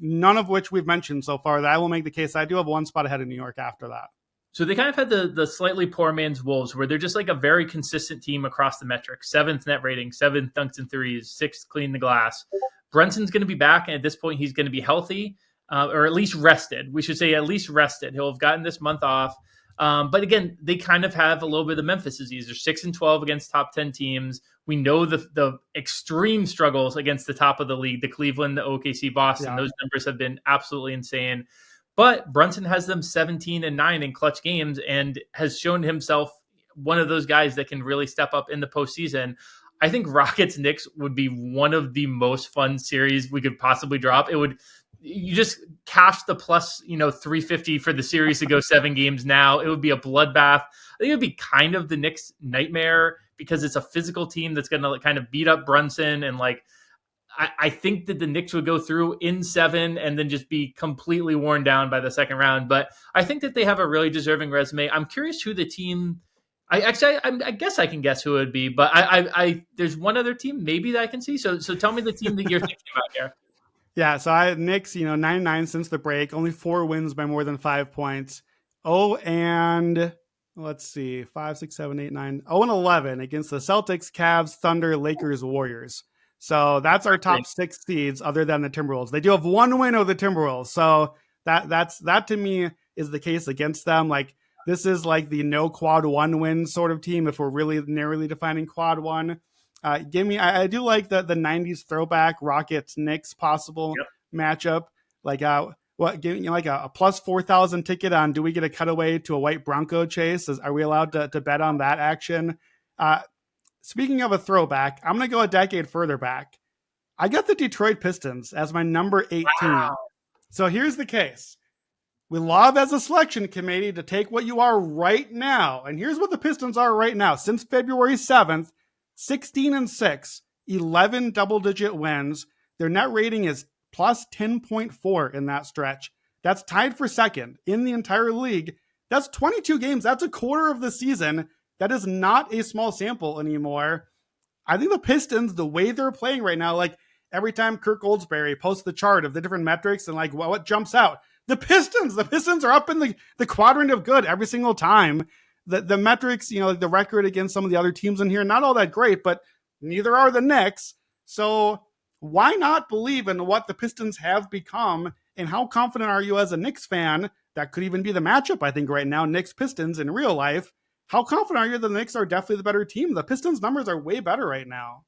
none of which we've mentioned so far, that I will make the case. I do have 1 spot ahead of New York after that. So they kind of had the slightly poor man's Wolves, where they're just like a very consistent team across the metrics. 7th net rating, 7th dunks and threes, 6th clean the glass. Brunson's going to be back, and at this point he's going to be healthy, or at least rested. We should say at least rested. He'll have gotten this month off. But again, they kind of have a little bit of Memphis disease. They're 6-12 against top 10 teams. We know the extreme struggles against the top of the league, the Cleveland, the OKC, Boston. Yeah. Those numbers have been absolutely insane. But Brunson has them 17-9 in clutch games and has shown himself one of those guys that can really step up in the postseason. I think Rockets Knicks would be one of the most fun series we could possibly drop. You just cash the plus, 350 for the series to go 7 games now. It would be a bloodbath. I think it would be kind of the Knicks' nightmare because it's a physical team that's going to kind of beat up Brunson. And I think that the Knicks would go through in 7 and then just be completely worn down by the second round. But I think that they have a really deserving resume. I'm curious who the team. I guess I can guess who it would be, but I there's one other team maybe that I can see. So tell me the team that you're thinking about here. Yeah, so I had Knicks, 9-9 since the break, only 4 wins by more than 5 points. Oh, and let's see, 5, 6, 7, 8, 9, 0 and 11 against the Celtics, Cavs, Thunder, Lakers, Warriors. So that's our top 6 seeds other than the Timberwolves. They do have one win over the Timberwolves. So that to me is the case against them. Like, this is like the no quad one win sort of team if we're really narrowly defining quad one. I do like the 90s throwback Rockets Knicks possible matchup. Like, give me like a plus 4,000 ticket on, do we get a cutaway to a white Bronco chase? Are we allowed to bet on that action? Speaking of a throwback, I'm going to go a decade further back. I got the Detroit Pistons as my number 18. Wow. So here's the case. We love as a selection committee to take what you are right now. And here's what the Pistons are right now. Since February 7th, 16-6, 11 double-digit wins. Their net rating is plus 10.4 in that stretch. That's tied for second in the entire league. That's 22 games. That's a quarter of the season. That is not a small sample anymore. I think the Pistons, the way they're playing right now, like every time Kirk Goldsberry posts the chart of the different metrics and like what jumps out, the Pistons are up in the quadrant of good every single time. The metrics, the record against some of the other teams in here, not all that great, but neither are the Knicks. So why not believe in what the Pistons have become? And how confident are you as a Knicks fan? That could even be the matchup, I think, right now, Knicks-Pistons in real life. How confident are you that the Knicks are definitely the better team? The Pistons numbers are way better right now.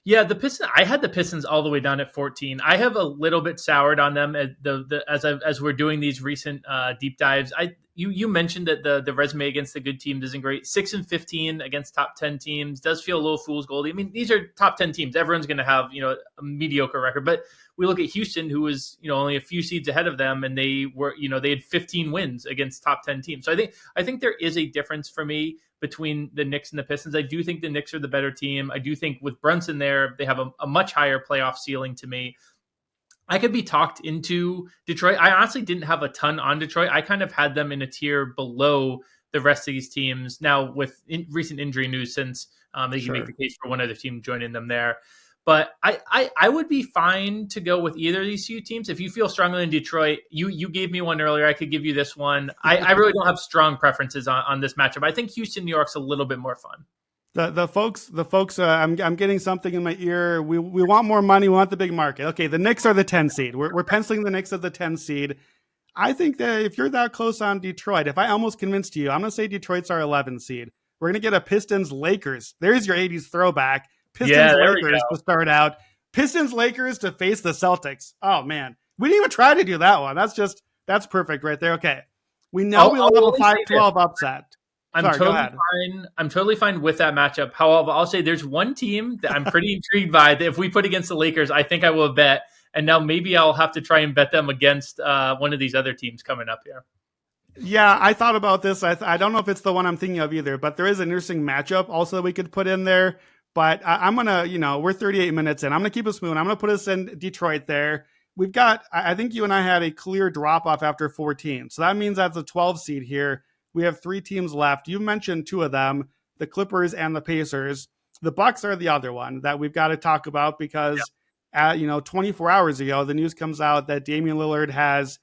Yeah, the Pistons. I had the Pistons all the way down at 14. I have a little bit soured on them as we're doing these recent deep dives. You mentioned that the resume against the good teams isn't great. 6-15 against top 10 teams does feel a little fool's gold. I mean, these are top 10 teams. Everyone's going to have a mediocre record, but we look at Houston, who was only a few seeds ahead of them, and they were they had 15 wins against top 10 teams. So I think there is a difference for me between the Knicks and the Pistons. I do think the Knicks are the better team. I do think with Brunson there, they have a much higher playoff ceiling to me. I could be talked into Detroit. I honestly didn't have a ton on Detroit. I kind of had them in a tier below the rest of these teams. Now, with recent injury news, since they can make the case for one other team joining them there. But I would be fine to go with either of these two teams. If you feel strongly in Detroit, you gave me one earlier. I could give you this one. I really don't have strong preferences on this matchup. I think Houston, New York's a little bit more fun. The folks. I'm getting something in my ear. We want more money. We want the big market. Okay, the Knicks are the 10 seed. We're penciling the Knicks as the 10 seed. I think that if you're that close on Detroit, if I almost convinced you, I'm going to say Detroit's our 11 seed. We're going to get a Pistons Lakers. There's your 80s throwback. Pistons Lakers to start out. Pistons Lakers to face the Celtics. Oh man, we didn't even try to do that one. That's perfect right there. Okay, we know we love a 5-12 upset. I'm totally fine with that matchup. However, I'll say there's one team that I'm pretty intrigued by that if we put against the Lakers, I think I will bet. And now maybe I'll have to try and bet them against one of these other teams coming up here. Yeah, I thought about this. I don't know if it's the one I'm thinking of either, but there is an interesting matchup also that we could put in there. But I'm going to, we're 38 minutes in. I'm going to keep us moving. I'm going to put us in Detroit there. We've got, I think you and I had a clear drop off after 14. So that means that's a 12 seed here. We have 3 teams left. You mentioned 2 of them, the Clippers and the Pacers. The Bucks are the other one that we've got to talk about because, 24 hours ago, the news comes out that Damian Lillard has,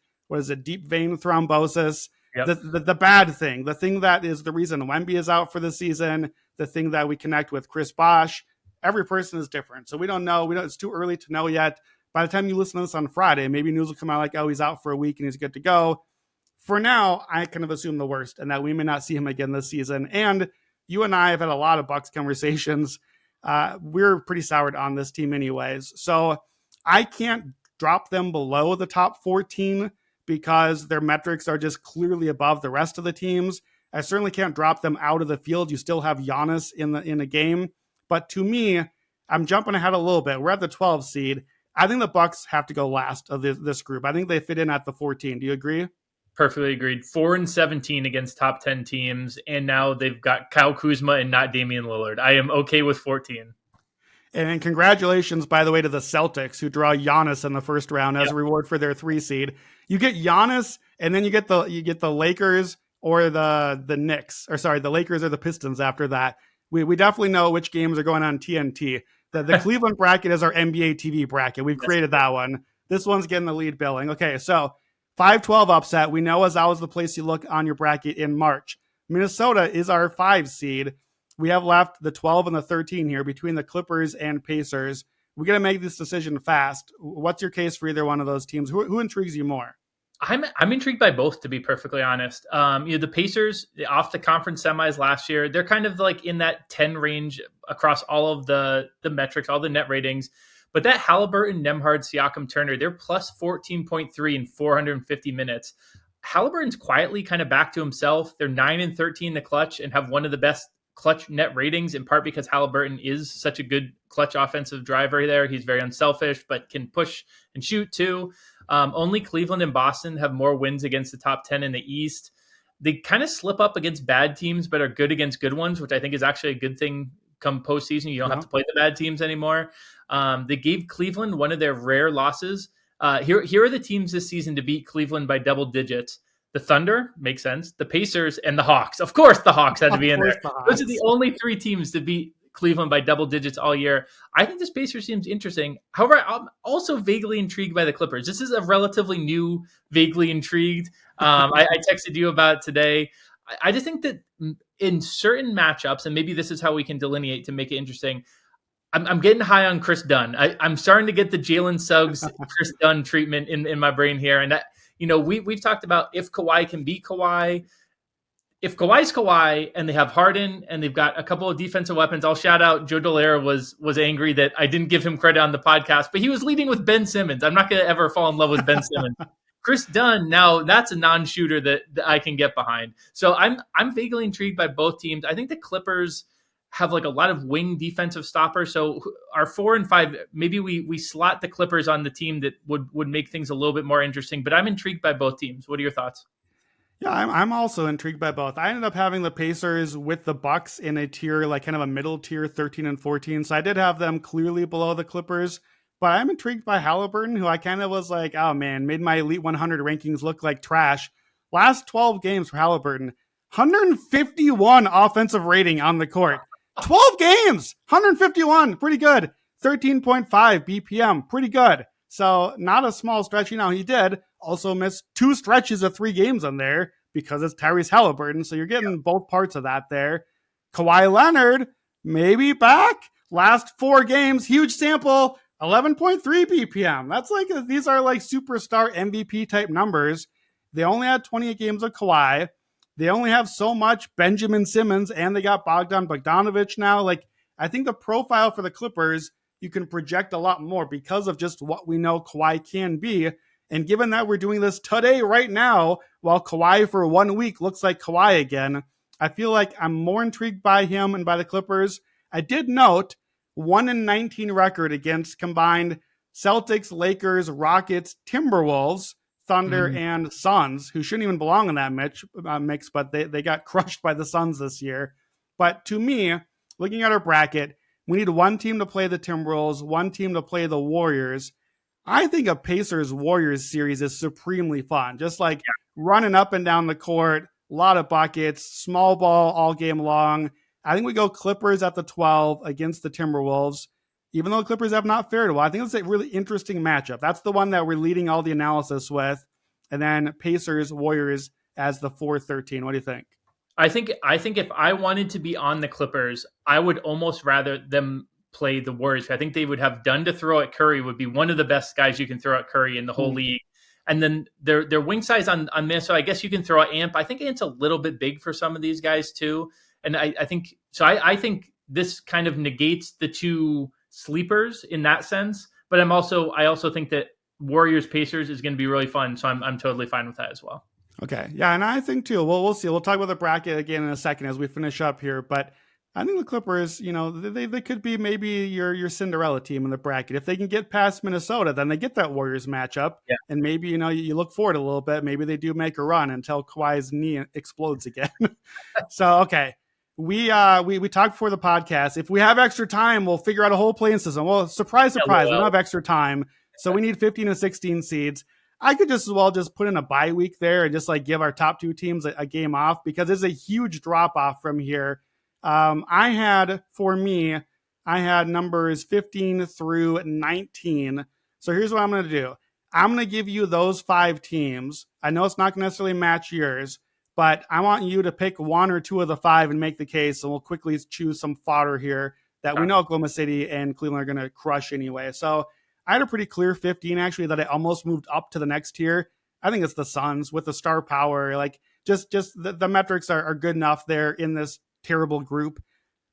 deep vein thrombosis. Yep. The bad thing, the thing that is the reason Wemby is out for the season, the thing that we connect with Chris Bosh. Every person is different. So we don't know. It's too early to know yet. By the time you listen to this on Friday, maybe news will come out like, oh, he's out for a week and he's good to go. For now, I kind of assume the worst and that we may not see him again this season. And you and I have had a lot of Bucks conversations. We're pretty soured on this team anyways. So I can't drop them below the top 14 because their metrics are just clearly above the rest of the teams. I certainly can't drop them out of the field. You still have Giannis in a game. But to me, I'm jumping ahead a little bit. We're at the 12 seed. I think the Bucks have to go last of this group. I think they fit in at the 14. Do you agree? Perfectly agreed. 4-17 against top 10 teams. And now they've got Kyle Kuzma and not Damian Lillard. I am okay with 14. And congratulations, by the way, to the Celtics who draw Giannis in the first round as a reward for their 3 seed. You get Giannis, and then you get the Lakers or the Knicks, or sorry, the Lakers or the Pistons after that. We definitely know which games are going on TNT. The Cleveland bracket is our NBA TV bracket. We've created that one. This one's getting the lead billing. Okay, so 5-12 upset. We know as always the place you look on your bracket in March. Minnesota is our 5 seed. We have left the 12 and the 13 here between the Clippers and Pacers. We got to make this decision fast. What's your case for either one of those teams? Who intrigues you more? I'm intrigued by both, to be perfectly honest. The Pacers off the conference semis last year, they're kind of like in that 10 range across all of the metrics, all the net ratings. But that Halliburton, Nembhard, Siakam, Turner, they're plus 14.3 in 450 minutes. Halliburton's quietly kind of back to himself. They're 9-13 in the clutch and have one of the best clutch net ratings, in part because Halliburton is such a good clutch offensive driver there. He's very unselfish, but can push and shoot too. Only Cleveland and Boston have more wins against the top 10 in the East. They kind of slip up against bad teams, but are good against good ones, which I think is actually a good thing come postseason. You don't have to play the bad teams anymore. They gave Cleveland one of their rare losses. Here are the teams this season to beat Cleveland by double digits. The Thunder, makes sense. The Pacers and the Hawks. Of course, the Hawks had to be in there. Those are the only 3 teams to beat Cleveland by double digits all year. I think this Pacers seems interesting. However, I'm also vaguely intrigued by the Clippers. This is a relatively new, vaguely intrigued. I texted you about it today. I just think that in certain matchups, and maybe this is how we can delineate to make it interesting, I'm getting high on Chris Dunn. I'm starting to get the Jalen Suggs, Chris Dunn treatment in my brain here. And that, we've talked about if Kawhi can beat Kawhi. If Kawhi's Kawhi and they have Harden and they've got a couple of defensive weapons, I'll shout out Joe Dolera was angry that I didn't give him credit on the podcast, but he was leading with Ben Simmons. I'm not going to ever fall in love with Ben Simmons. Chris Dunn, now that's a non-shooter that I can get behind. So I'm vaguely intrigued by both teams. I think the Clippers have like a lot of wing defensive stoppers. So our 4 and 5, maybe we slot the Clippers on the team that would make things a little bit more interesting, but I'm intrigued by both teams. What are your thoughts? Yeah, I'm also intrigued by both. I ended up having the Pacers with the Bucks in a tier, like kind of a middle tier, 13 and 14. So I did have them clearly below the Clippers, but I'm intrigued by Halliburton, who I kind of was like, oh man, made my Elite 100 rankings look like trash. Last 12 games for Halliburton, 151 offensive rating on the court. 12 games, 151, pretty good. 13.5 BPM, pretty good. So not a small stretch. He did also miss 2 stretches of 3 games on there because it's Tyrese Halliburton. So you're getting both parts of that there. Kawhi Leonard, maybe back. Last 4 games, huge sample, 11.3 BPM. That's like, these are like superstar MVP type numbers. They only had 28 games of Kawhi. They only have so much Benjamin Simmons, and they got Bogdan Bogdanovic now. Like, I think the profile for the Clippers, you can project a lot more because of just what we know Kawhi can be. And given that we're doing this today, right now, while Kawhi for 1 week looks like Kawhi again, I feel like I'm more intrigued by him and by the Clippers. I did note 1-19 record against combined Celtics, Lakers, Rockets, Timberwolves, Thunder, and Suns, who shouldn't even belong in that mix, but they got crushed by the Suns this year. But to me, looking at our bracket, we need one team to play the Timberwolves, one team to play the Warriors. I think a Pacers-Warriors series is supremely fun. Just like running up and down the court, a lot of buckets, small ball all game long. I think we go Clippers at the 12 against the Timberwolves. Even though the Clippers have not fared well, I think it's a really interesting matchup. That's the one that we're leading all the analysis with. And then Pacers-Warriors as the 4-13. What do you think? I think if I wanted to be on the Clippers, I would almost rather them play the Warriors. I think they would have Dunn to throw at Curry, would be one of the best guys you can throw at Curry in the whole league. And then their wing size on Minnesota, I guess you can throw at Ant. I think Ant's a little bit big for some of these guys too. And I think this kind of negates the 2 sleepers in that sense. But I also think that Warriors Pacers is going to be really fun. So I'm totally fine with that as well. Okay. Yeah. And I think too, we'll see. We'll talk about the bracket again in a second as we finish up here. But I think the Clippers, they could be maybe your Cinderella team in the bracket. If they can get past Minnesota, then they get that Warriors matchup. Yeah. And maybe, you look forward a little bit. Maybe they do make a run until Kawhi's knee explodes again. So, okay. We talked for the podcast. If we have extra time, we'll figure out a whole play-in system. Well, surprise, we don't have extra time. So we need 15 and 16 seeds. I could just as well just put in a bye week there and just like give our top 2 teams a game off because it's a huge drop off from here. I had numbers 15 through 19. So here's what I'm going to do. I'm going to give you those 5 teams. I know it's not going to necessarily match yours, but I want you to pick one or two of the five and make the case, and we'll quickly choose some fodder here that we know Oklahoma City and Cleveland are going to crush anyway. So I had a pretty clear 15 actually that I almost moved up to the next tier. I think it's the Suns with the star power. Like just the metrics are good enough there in this terrible group.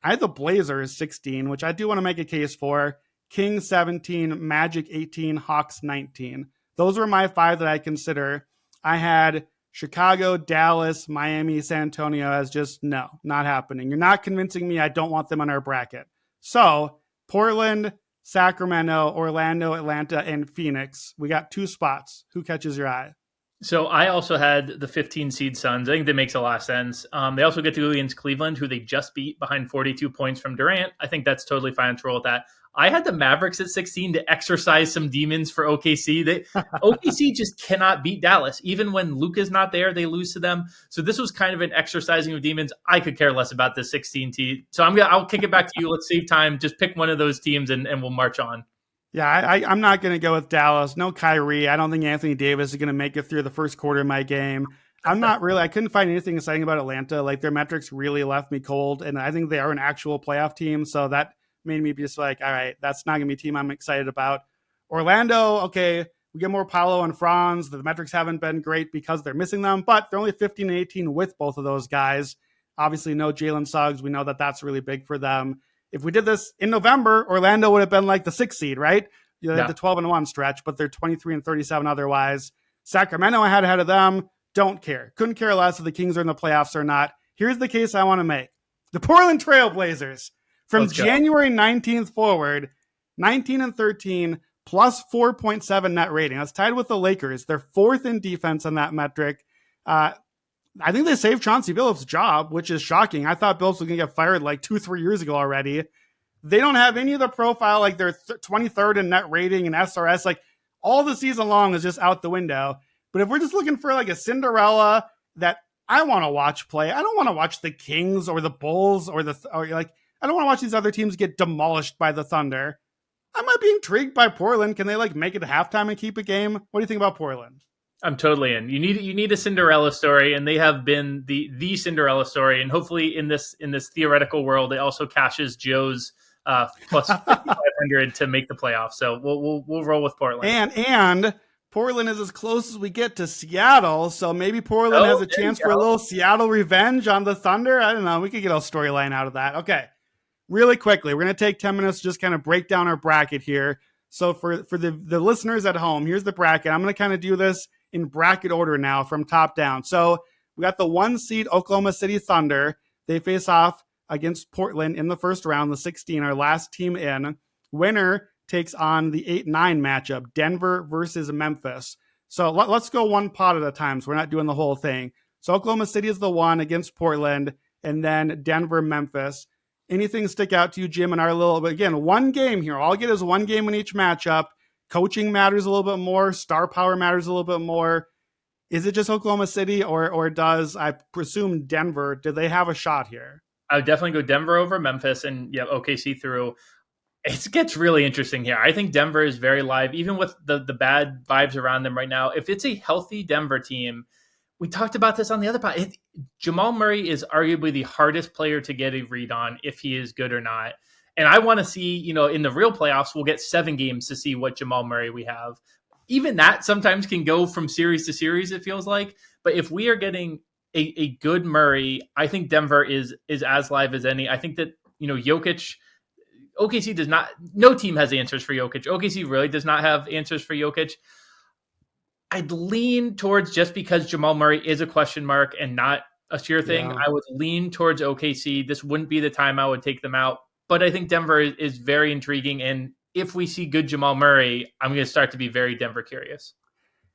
I had the Blazers 16, which I do want to make a case for. Kings 17, Magic 18, Hawks 19. Those were my five that I consider. I had Chicago, Dallas, Miami, San Antonio as just no, not happening. You're not convincing me. I don't want them on our bracket. So Portland, Sacramento, Orlando, Atlanta, and Phoenix. We got 2 spots. Who catches your eye? So I also had the 15 seed Suns. I think that makes a lot of sense. They also get to go against Cleveland, who they just beat behind 42 points from Durant. I think that's totally fine to roll with that. I had the Mavericks at 16 to exercise some demons for OKC. OKC just cannot beat Dallas. Even when Luka's not there, they lose to them. So this was kind of an exercising of demons. I could care less about the 16 team. So I'll kick it back to you. Let's save time. Just pick one of those teams and we'll march on. Yeah, I'm not going to go with Dallas. No Kyrie. I don't think Anthony Davis is going to make it through the first quarter of my game. I couldn't find anything exciting about Atlanta. Like their metrics really left me cold. And I think they are an actual playoff team. So that made me just like, all right, that's not going to be a team I'm excited about. Orlando, okay, we get more Paolo and Franz. The metrics haven't been great because they're missing them, but they're only 15 and 18 with both of those guys. Obviously, no Jalen Suggs. We know that that's really big for them. If we did this in November, Orlando would have been like the 6th seed, right? You had the 12-1 stretch, but they're 23 and 37 otherwise. Sacramento, I had ahead of them. Don't care. Couldn't care less if the Kings are in the playoffs or not. Here's the case I want to make. The Portland Trailblazers, from January 19th forward, 19 and 13, plus 4.7 net rating. That's tied with the Lakers. They're 4th in defense on that metric. I think they saved Chauncey Billups' job, which is shocking. I thought Billups was going to get fired like 2-3 years ago already. They don't have any of the profile, like they're 23rd in net rating and SRS. Like all the season long is just out the window. But if we're just looking for like a Cinderella that I want to watch play, I don't want to watch the Kings or the Bulls or I don't want to watch these other teams get demolished by the Thunder. I might be intrigued by Portland. Can they like make it to halftime and keep a game? What do you think about Portland? I'm totally in. You need a Cinderella story, and they have been the Cinderella story. And hopefully, in this theoretical world, it also cashes Joe's plus 5,500 to make the playoffs. So we'll roll with Portland. And Portland is as close as we get to Seattle, so maybe Portland has a chance for a little Seattle revenge on the Thunder. I don't know. We could get a storyline out of that. Okay, really quickly, we're going to take 10 minutes to just kind of break down our bracket here. So for the listeners at home, here's the bracket. I'm going to kind of do this in bracket order now from top down. So we got the 1 seed Oklahoma City Thunder. They face off against Portland in the first round, the 16, our last team in. Winner takes on the 8-9 matchup, Denver versus Memphis. So let's go one pot at a time. So we're not doing the whole thing. So Oklahoma City is the 1 against Portland, and then Denver, Memphis. Anything stick out to you, Jim, and our little, but again, one game here. All I get is one game in each matchup. Coaching matters a little bit more. Star power matters a little bit more. Is it just Oklahoma City or does, I presume, Denver? Do they have a shot here? I would definitely go Denver over Memphis and OKC through. It gets really interesting here. I think Denver is very live, even with the bad vibes around them right now. If it's a healthy Denver team, we talked about this on the other part. Jamal Murray is arguably the hardest player to get a read on if he is good or not. And I want to see, in the real playoffs, we'll get 7 games to see what Jamal Murray we have. Even that sometimes can go from series to series, it feels like. But if we are getting a good Murray, I think Denver is as live as any. I think that, Jokic, OKC does not, no team has answers for Jokic. OKC really does not have answers for Jokic. I'd lean towards, just because Jamal Murray is a question mark and not a sure thing, I would lean towards OKC. This wouldn't be the time I would take them out. But I think Denver is very intriguing. And if we see good Jamal Murray, I'm going to start to be very Denver curious.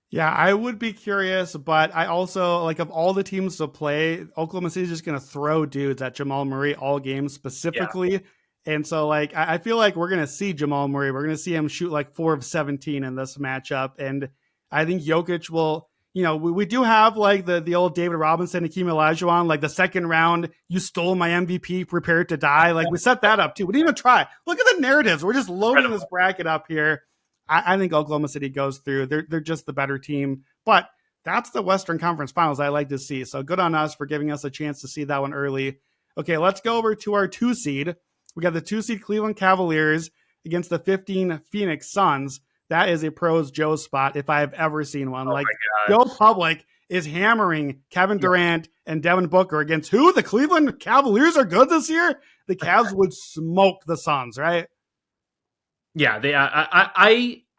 Yeah, I would be curious, but I also, of all the teams to play, Oklahoma City is just going to throw dudes at Jamal Murray all games specifically. Yeah. And so, I feel like we're going to see Jamal Murray. We're going to see him shoot 4 of 17 in this matchup. And I think Jokic will, we do have the old David Robinson, Hakeem Olajuwon, the second round, you stole my MVP, prepared to die. We set that up too. We didn't even try. Look at the narratives. We're just loading this bracket up here. I think Oklahoma City goes through. They're just the better team. But That's the Western Conference Finals I like to see. So good on us for giving us a chance to see that one early. Okay, let's go over to our 2 seed. We got the 2 seed Cleveland Cavaliers against the 15 Phoenix Suns. That is a pros Joe spot if I have ever seen one. Oh Like my Joe gosh. Public is hammering Kevin Yeah. Durant and Devin Booker against who? The Cleveland Cavaliers are good this year? The Cavs would smoke the Suns, right? Yeah,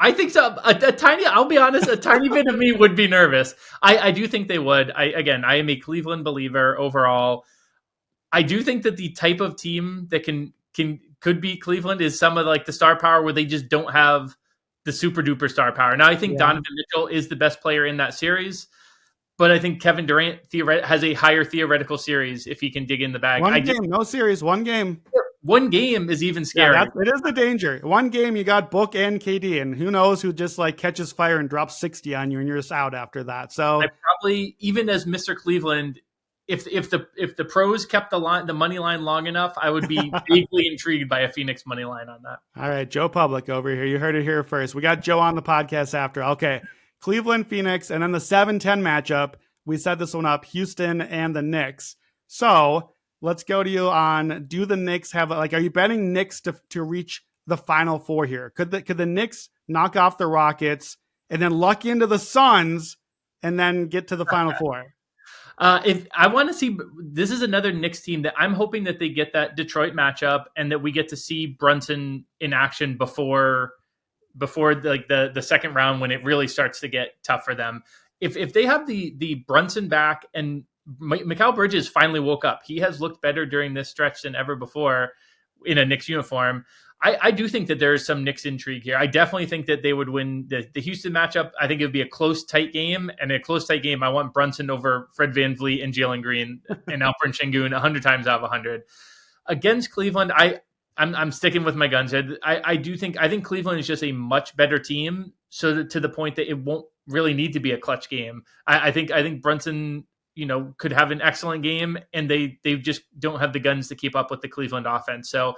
I think so. A tiny, I'll be honest, a tiny bit of me would be nervous. I do think they would. I am a Cleveland believer overall. I do think that the type of team that could beat Cleveland is some of like the star power where they just don't have the super duper star power. Now I think Yeah. Donovan Mitchell is the best player in that series, but I think Kevin Durant has a higher theoretical series if he can dig in the bag. One game, no series, one game. One game is even scary. Yeah, it is the danger. One game, you got Book and KD, and who knows who just like catches fire and drops 60 on you, and you're just out after that. So I probably, even as Mr. Cleveland, if the pros kept the money line long enough, I would be vaguely intrigued by a Phoenix money line on that. all right, Joe Public over here. You heard it here first. We got Joe on the podcast after. Okay, Cleveland, Phoenix, and then the 7-10 matchup. We set this one up, Houston and the Knicks. So let's go to you on, do the Knicks have, like, are you betting Knicks to reach the Final Four here? Could the Knicks knock off the Rockets and then luck into the Suns and then get to the Final Four? If I want to see, this is another Knicks team that I'm hoping that they get that Detroit matchup and that we get to see Brunson in action before like the second round when it really starts to get tough for them. If they have the Brunson back and Mikal Bridges finally woke up, he has looked better during this stretch than ever before in a Knicks uniform. I do think that there is some Knicks intrigue here. I definitely think that they would win the Houston matchup. I think it would be a close, tight game. And in a close, tight game, I want Brunson over Fred VanVleet and Jalen Green and Alperen Şengün 100 times out of 100. Against Cleveland, I'm sticking with my guns. I think Cleveland is just a much better team. So that, to the point that it won't really need to be a clutch game. I think Brunson, could have an excellent game, and they just don't have the guns to keep up with the Cleveland offense. So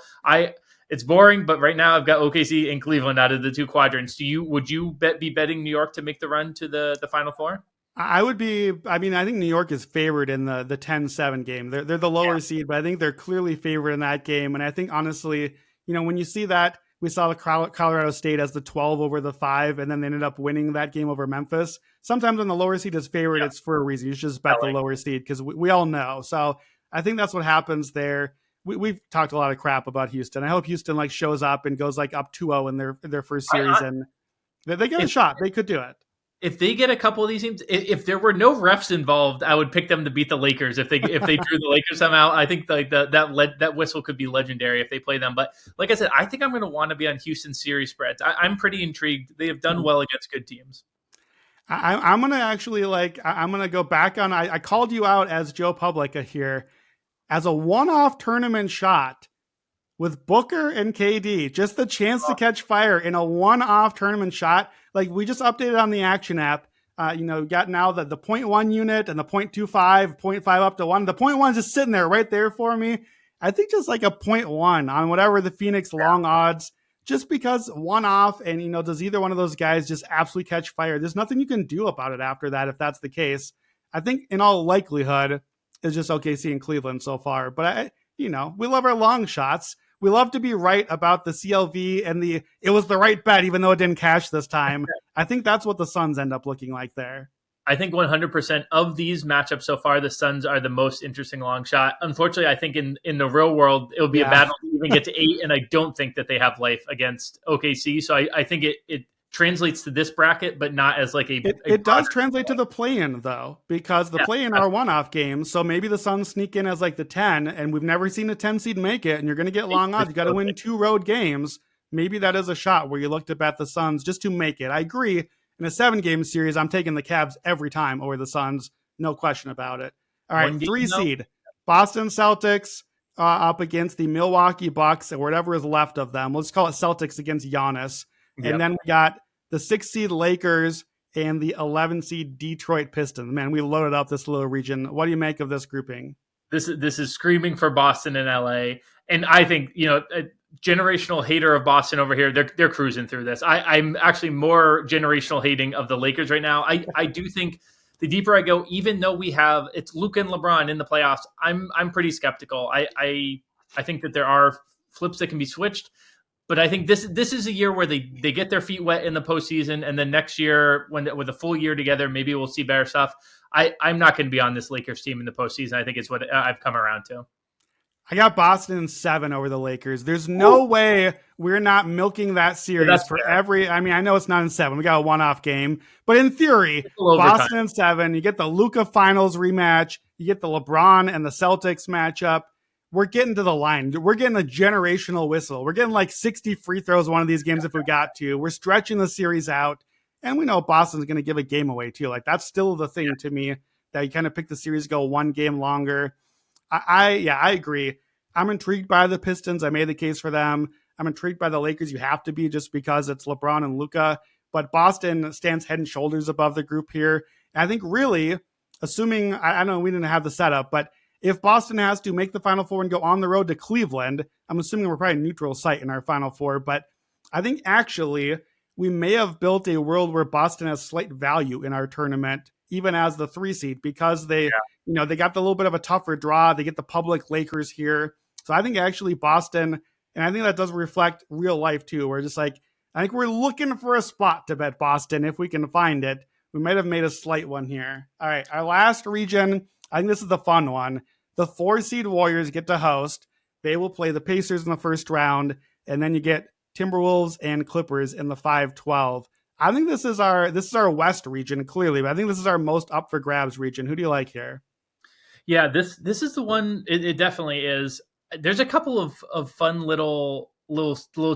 it's boring, but right now I've got OKC and Cleveland out of the two quadrants. Would you be betting New York to make the run to the Final Four? I would be. I mean, I think New York is favored in the 10-7 game. They're the lower seed, but I think they're clearly favored in that game. And I think honestly, when you see that, we saw the Colorado State as the 12 over the 5, and then they ended up winning that game over Memphis. Sometimes when the lower seed is favored, it's for a reason. You should just bet the lower seed because we all know. So I think that's what happens there. We've talked a lot of crap about Houston. I hope Houston shows up and goes up 2-0 in their first series, and they get a shot. They could do it. If they get a couple of these teams, if there were no refs involved, I would pick them to beat the Lakers. If they drew the Lakers somehow, I think that whistle could be legendary if they play them. But like I said, I think I'm going to want to be on Houston series spreads. I'm pretty intrigued. They have done well against good teams. I'm going to actually I'm going to go back on. I called you out as Joe Publica here as a one-off tournament shot with Booker and KD, just the chance to catch fire in a one-off tournament shot. Like we just updated on the Action app. Got now the 0.1 unit and the 0.25, 0.5 up to 1. The 0.1 is just sitting there right there for me. I think just like a 0.1 on whatever the Phoenix long odds, just because one off and, does either one of those guys just absolutely catch fire? There's nothing you can do about it after that if that's the case. I think in all likelihood, it's just OKC and Cleveland so far. But, we love our long shots. We love to be right about the CLV and it was the right bet, even though it didn't cash this time. I think that's what the Suns end up looking like there. I think 100% of these matchups so far, the Suns are the most interesting long shot. Unfortunately, I think in the real world, it'll be a battle to even get to 8, and I don't think that they have life against OKC. So I think it translates to this bracket, but not as like it does translate to the play-in though, because the play-in are one-off games. So maybe the Suns sneak in as the 10, and we've never seen a 10 seed make it, and you're going to get long odds. You got to win 2 road games. Maybe that is a shot where you look to bet the Suns just to make it. I agree. In a 7-game series, I'm taking the Cavs every time over the Suns. No question about it. All right, 3 seed. Boston Celtics up against the Milwaukee Bucks, or whatever is left of them. Let's call it Celtics against Giannis. Yep. And then we got the 6 seed Lakers and the 11 seed Detroit Pistons. Man, we loaded up this little region. What do you make of this grouping? This is screaming for Boston and LA. And I think, a generational hater of Boston over here, they're cruising through this. I'm actually more generational hating of the Lakers right now. I do think the deeper I go, even though it's Luka and LeBron in the playoffs, I'm pretty skeptical. I think that there are flips that can be switched, but I think this is a year where they get their feet wet in the postseason, and then next year, with a full year together, maybe we'll see better stuff. I'm not going to be on this Lakers team in the postseason. I think it's what I've come around to. I got Boston in 7 over the Lakers. There's no way we're not milking that series for fair. every. I mean, I know it's not in 7. We got a one-off game, but in theory, Boston in 7. You get the Luka Finals rematch. You get the LeBron and the Celtics matchup. We're getting to the line. We're getting a generational whistle. We're getting like 60 free throws one of these games if we got to. We're stretching the series out, and we know Boston's going to give a game away too. Like that's still the thing to me that you kind of pick the series, go one game longer. I agree. I'm intrigued by the Pistons. I made the case for them. I'm intrigued by the Lakers. You have to be just because it's LeBron and Luka. But Boston stands head and shoulders above the group here. And I think really, assuming, I know we didn't have the setup, but if Boston has to make the Final Four and go on the road to Cleveland, I'm assuming we're probably a neutral site in our Final Four. But I think actually we may have built a world where Boston has slight value in our tournament, even as the 3 seed, because they got the little bit of a tougher draw. They get the public Lakers here. So I think actually Boston, and I think that does reflect real life too. We're just like, I think we're looking for a spot to bet Boston if we can find it. We might have made a slight one here. All right, our last region, I think this is the fun one. The 4 seed Warriors get to host. They will play the Pacers in the first round, and then you get Timberwolves and Clippers in the 5-12. I think this is our West region, clearly, but I think this is our most up for grabs region. Who do you like here? Yeah, this is the one. It definitely is. There's a couple of fun little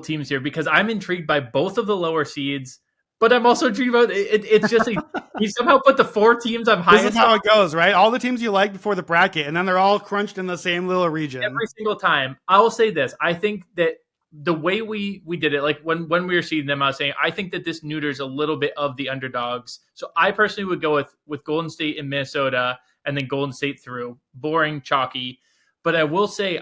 teams here because I'm intrigued by both of the lower seeds, but I'm also intrigued about it. It's just you somehow put the 4 teams I'm highest. This is how it goes, right? All the teams you like before the bracket, and then they're all crunched in the same little region every single time. I will say this: I think that the way we did it, like when we were seeding them, I was saying I think that this neuters a little bit of the underdogs. So I personally would go with Golden State and Minnesota, and then Golden State through. Boring, chalky. But I will say,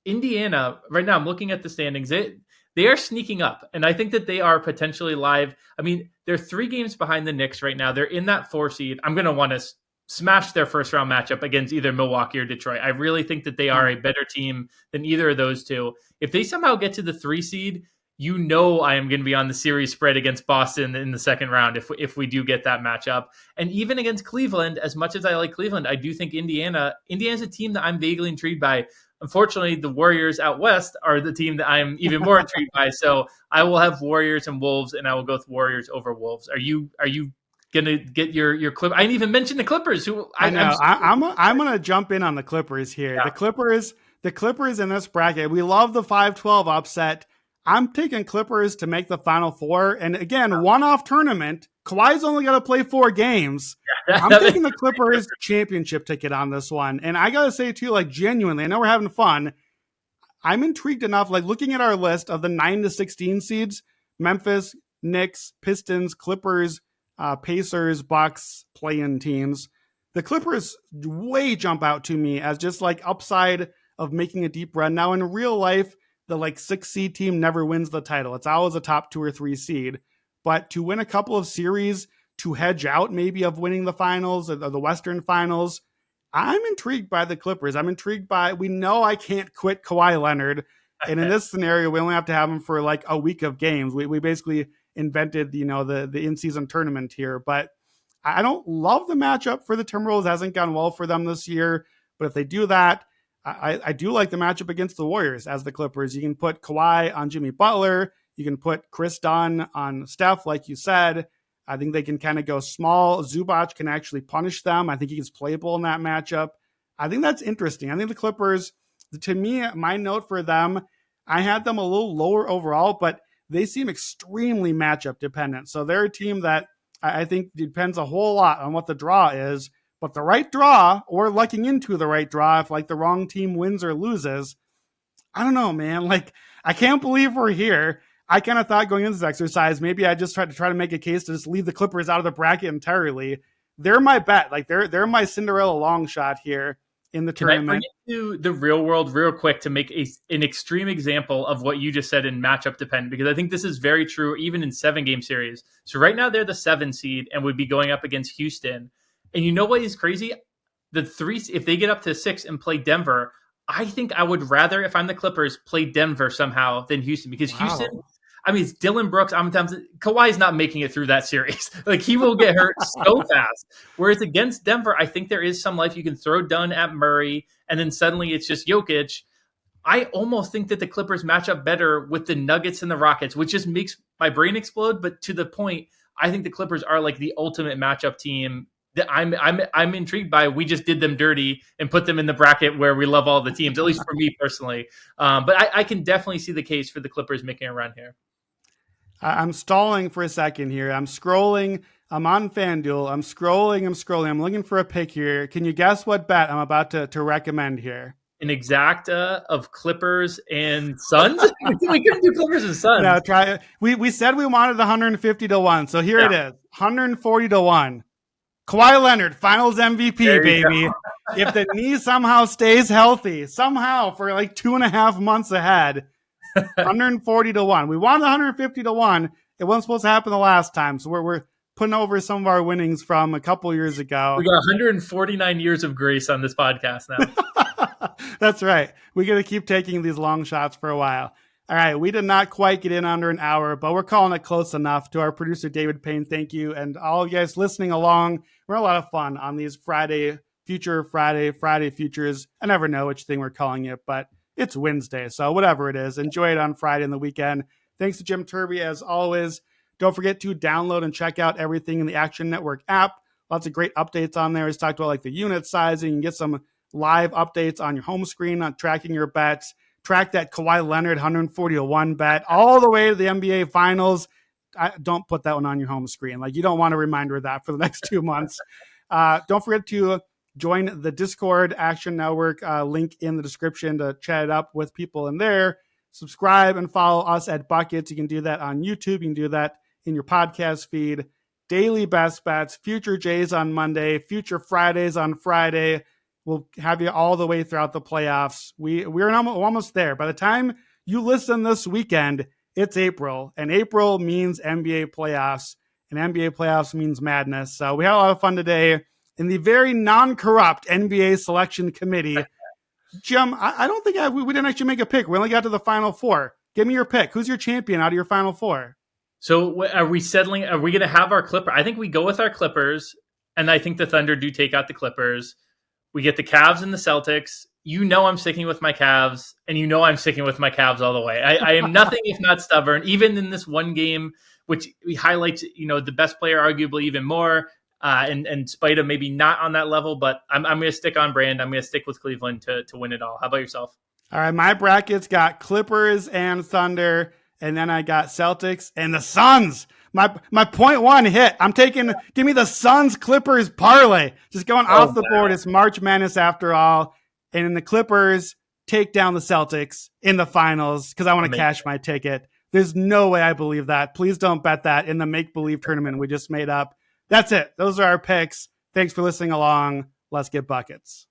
Indiana right now. I'm looking at the standings. They are sneaking up, and I think that they are potentially live. I mean, they're 3 games behind the Knicks right now. They're in that 4 seed. I'm going to want to smash their first round matchup against either Milwaukee or Detroit. I really think that they are a better team than either of those two. If they somehow get to the 3 seed, I am going to be on the series spread against Boston in the second round if we do get that matchup. And even against Cleveland, as much as I like Cleveland, I do think Indiana's a team that I'm vaguely intrigued by. Unfortunately, the Warriors out west are the team that I'm even more intrigued by. So I will have Warriors and Wolves, and I will go with Warriors over Wolves. Are you gonna get your clip? I didn't even mention the Clippers. Who I know. I'm gonna jump in on the Clippers here. Yeah. The Clippers in this bracket. We love the 5-12 upset. I'm taking Clippers to make the Final Four. And again, one-off tournament. Kawhi's only got to play 4 games. I'm taking the Clippers championship ticket on this one. And I got to say, too, like genuinely, I know we're having fun. I'm intrigued enough, like looking at our list of the 9-16 seeds, Memphis, Knicks, Pistons, Clippers, Pacers, Bucks, play-in teams. The Clippers way jump out to me as just like upside of making a deep run. Now, in real life, the like 6 seed team never wins the title. It's always a top 2 or 3 seed. But to win a couple of series, to hedge out maybe of winning the finals or the Western finals, I'm intrigued by the Clippers. I'm intrigued by, we know I can't quit Kawhi Leonard. And in this scenario, we only have to have him for like a week of games. We basically invented, the in-season tournament here. But I don't love the matchup for the Timberwolves. It hasn't gone well for them this year. But if they do that, I do like the matchup against the Warriors as the Clippers. You can put Kawhi on Jimmy Butler. You can put Chris Dunn on Steph, like you said. I think they can kind of go small. Zubac can actually punish them. I think he's playable in that matchup. I think that's interesting. I think the Clippers, to me, my note for them, I had them a little lower overall, but they seem extremely matchup dependent. So they're a team that I think depends a whole lot on what the draw is. But the right draw, or lucking into the right draw, if like the wrong team wins or loses, I don't know, man. Like, I can't believe we're here. I kind of thought going into this exercise, maybe I just tried to make a case to just leave the Clippers out of the bracket entirely. They're my bet. Like, they're my Cinderella long shot here. in the Can I bring tournament. it to the real world real quick to make an extreme example of what you just said in matchup dependent? Because I think this is very true even in 7-game series. So right now they're the 7 seed and would be going up against Houston. And you know what is crazy? The 3, if they get up to 6 and play Denver, I think I would rather, if I'm the Clippers, play Denver somehow than Houston, because Houston, I mean, it's Dylan Brooks. Kawhi's not making it through that series. Like, he will get hurt so fast. Whereas against Denver, I think there is some life. You can throw Dunn at Murray, and then suddenly it's just Jokic. I almost think that the Clippers match up better with the Nuggets and the Rockets, which just makes my brain explode. But to the point, I think the Clippers are like the ultimate matchup team that I'm intrigued by. We just did them dirty and put them in the bracket where we love all the teams, at least for me personally. But I can definitely see the case for the Clippers making a run here. I'm stalling for a second here. I'm scrolling. I'm on FanDuel. I'm scrolling. I'm looking for a pick here. Can you guess what bet I'm about to recommend here? An exacta of Clippers and Suns? We couldn't do Clippers and Suns. No, try it. We said we wanted 150 to 1. So here it is. 140 to 1. Kawhi Leonard, finals MVP, baby. If the knee somehow stays healthy, somehow for like 2.5 months ahead, 140 to 1. We wanted 150 to 1. It wasn't supposed to happen the last time. So we're putting over some of our winnings from a couple years ago. We got 149 years of grace on this podcast now. That's right. We got to keep taking these long shots for a while. All right. We did not quite get in under an hour, but we're calling it close enough. To our producer, David Payne, thank you. And all of you guys listening along. We're a lot of fun on these Friday futures. I never know which thing we're calling it, but it's Wednesday. So whatever it is, enjoy it on Friday and the weekend. Thanks to Jim Turvey, as always. Don't forget to download and check out everything in the Action Network app. Lots of great updates on there. He's talked about like the unit sizing. You can get some live updates on your home screen on tracking your bets. Track that Kawhi Leonard 140 to 1 bet all the way to the NBA Finals. Don't put that one on your home screen. Like, you don't want a reminder of that for the next 2 months. Don't forget to join the Discord Action Network link in the description to chat it up with people in there. Subscribe and follow us at Buckets. You can do that on YouTube. You can do that in your podcast feed. Daily best bets, future Jays on Monday, future Fridays on Friday. We'll have you all the way throughout the playoffs. We're almost there. By the time you listen this weekend, it's April, and April means NBA playoffs, and NBA playoffs means madness. So we had a lot of fun today in the very non-corrupt NBA selection committee. Jim, I don't think we didn't actually make a pick. We only got to the Final Four. Give me your pick. Who's your champion out of your Final Four? So are we settling? Are we going to have our Clipper? I think we go with our Clippers, and I think the Thunder do take out the Clippers. We get the Cavs and the Celtics. You know I'm sticking with my Cavs, and you know I'm sticking with my Cavs all the way. I am nothing if not stubborn, even in this one game, which highlights, the best player arguably even more, and Spida maybe not on that level, but I'm going to stick on brand. I'm going to stick with Cleveland to win it all. How about yourself? All right, my bracket's got Clippers and Thunder, and then I got Celtics and the Suns. My 0.1 hit. Give me the Suns Clippers parlay. Just going off the board. It's March Madness after all. And in the Clippers, take down the Celtics in the finals because I want to cash my ticket. There's no way I believe that. Please don't bet that in the make-believe tournament we just made up. That's it. Those are our picks. Thanks for listening along. Let's get buckets.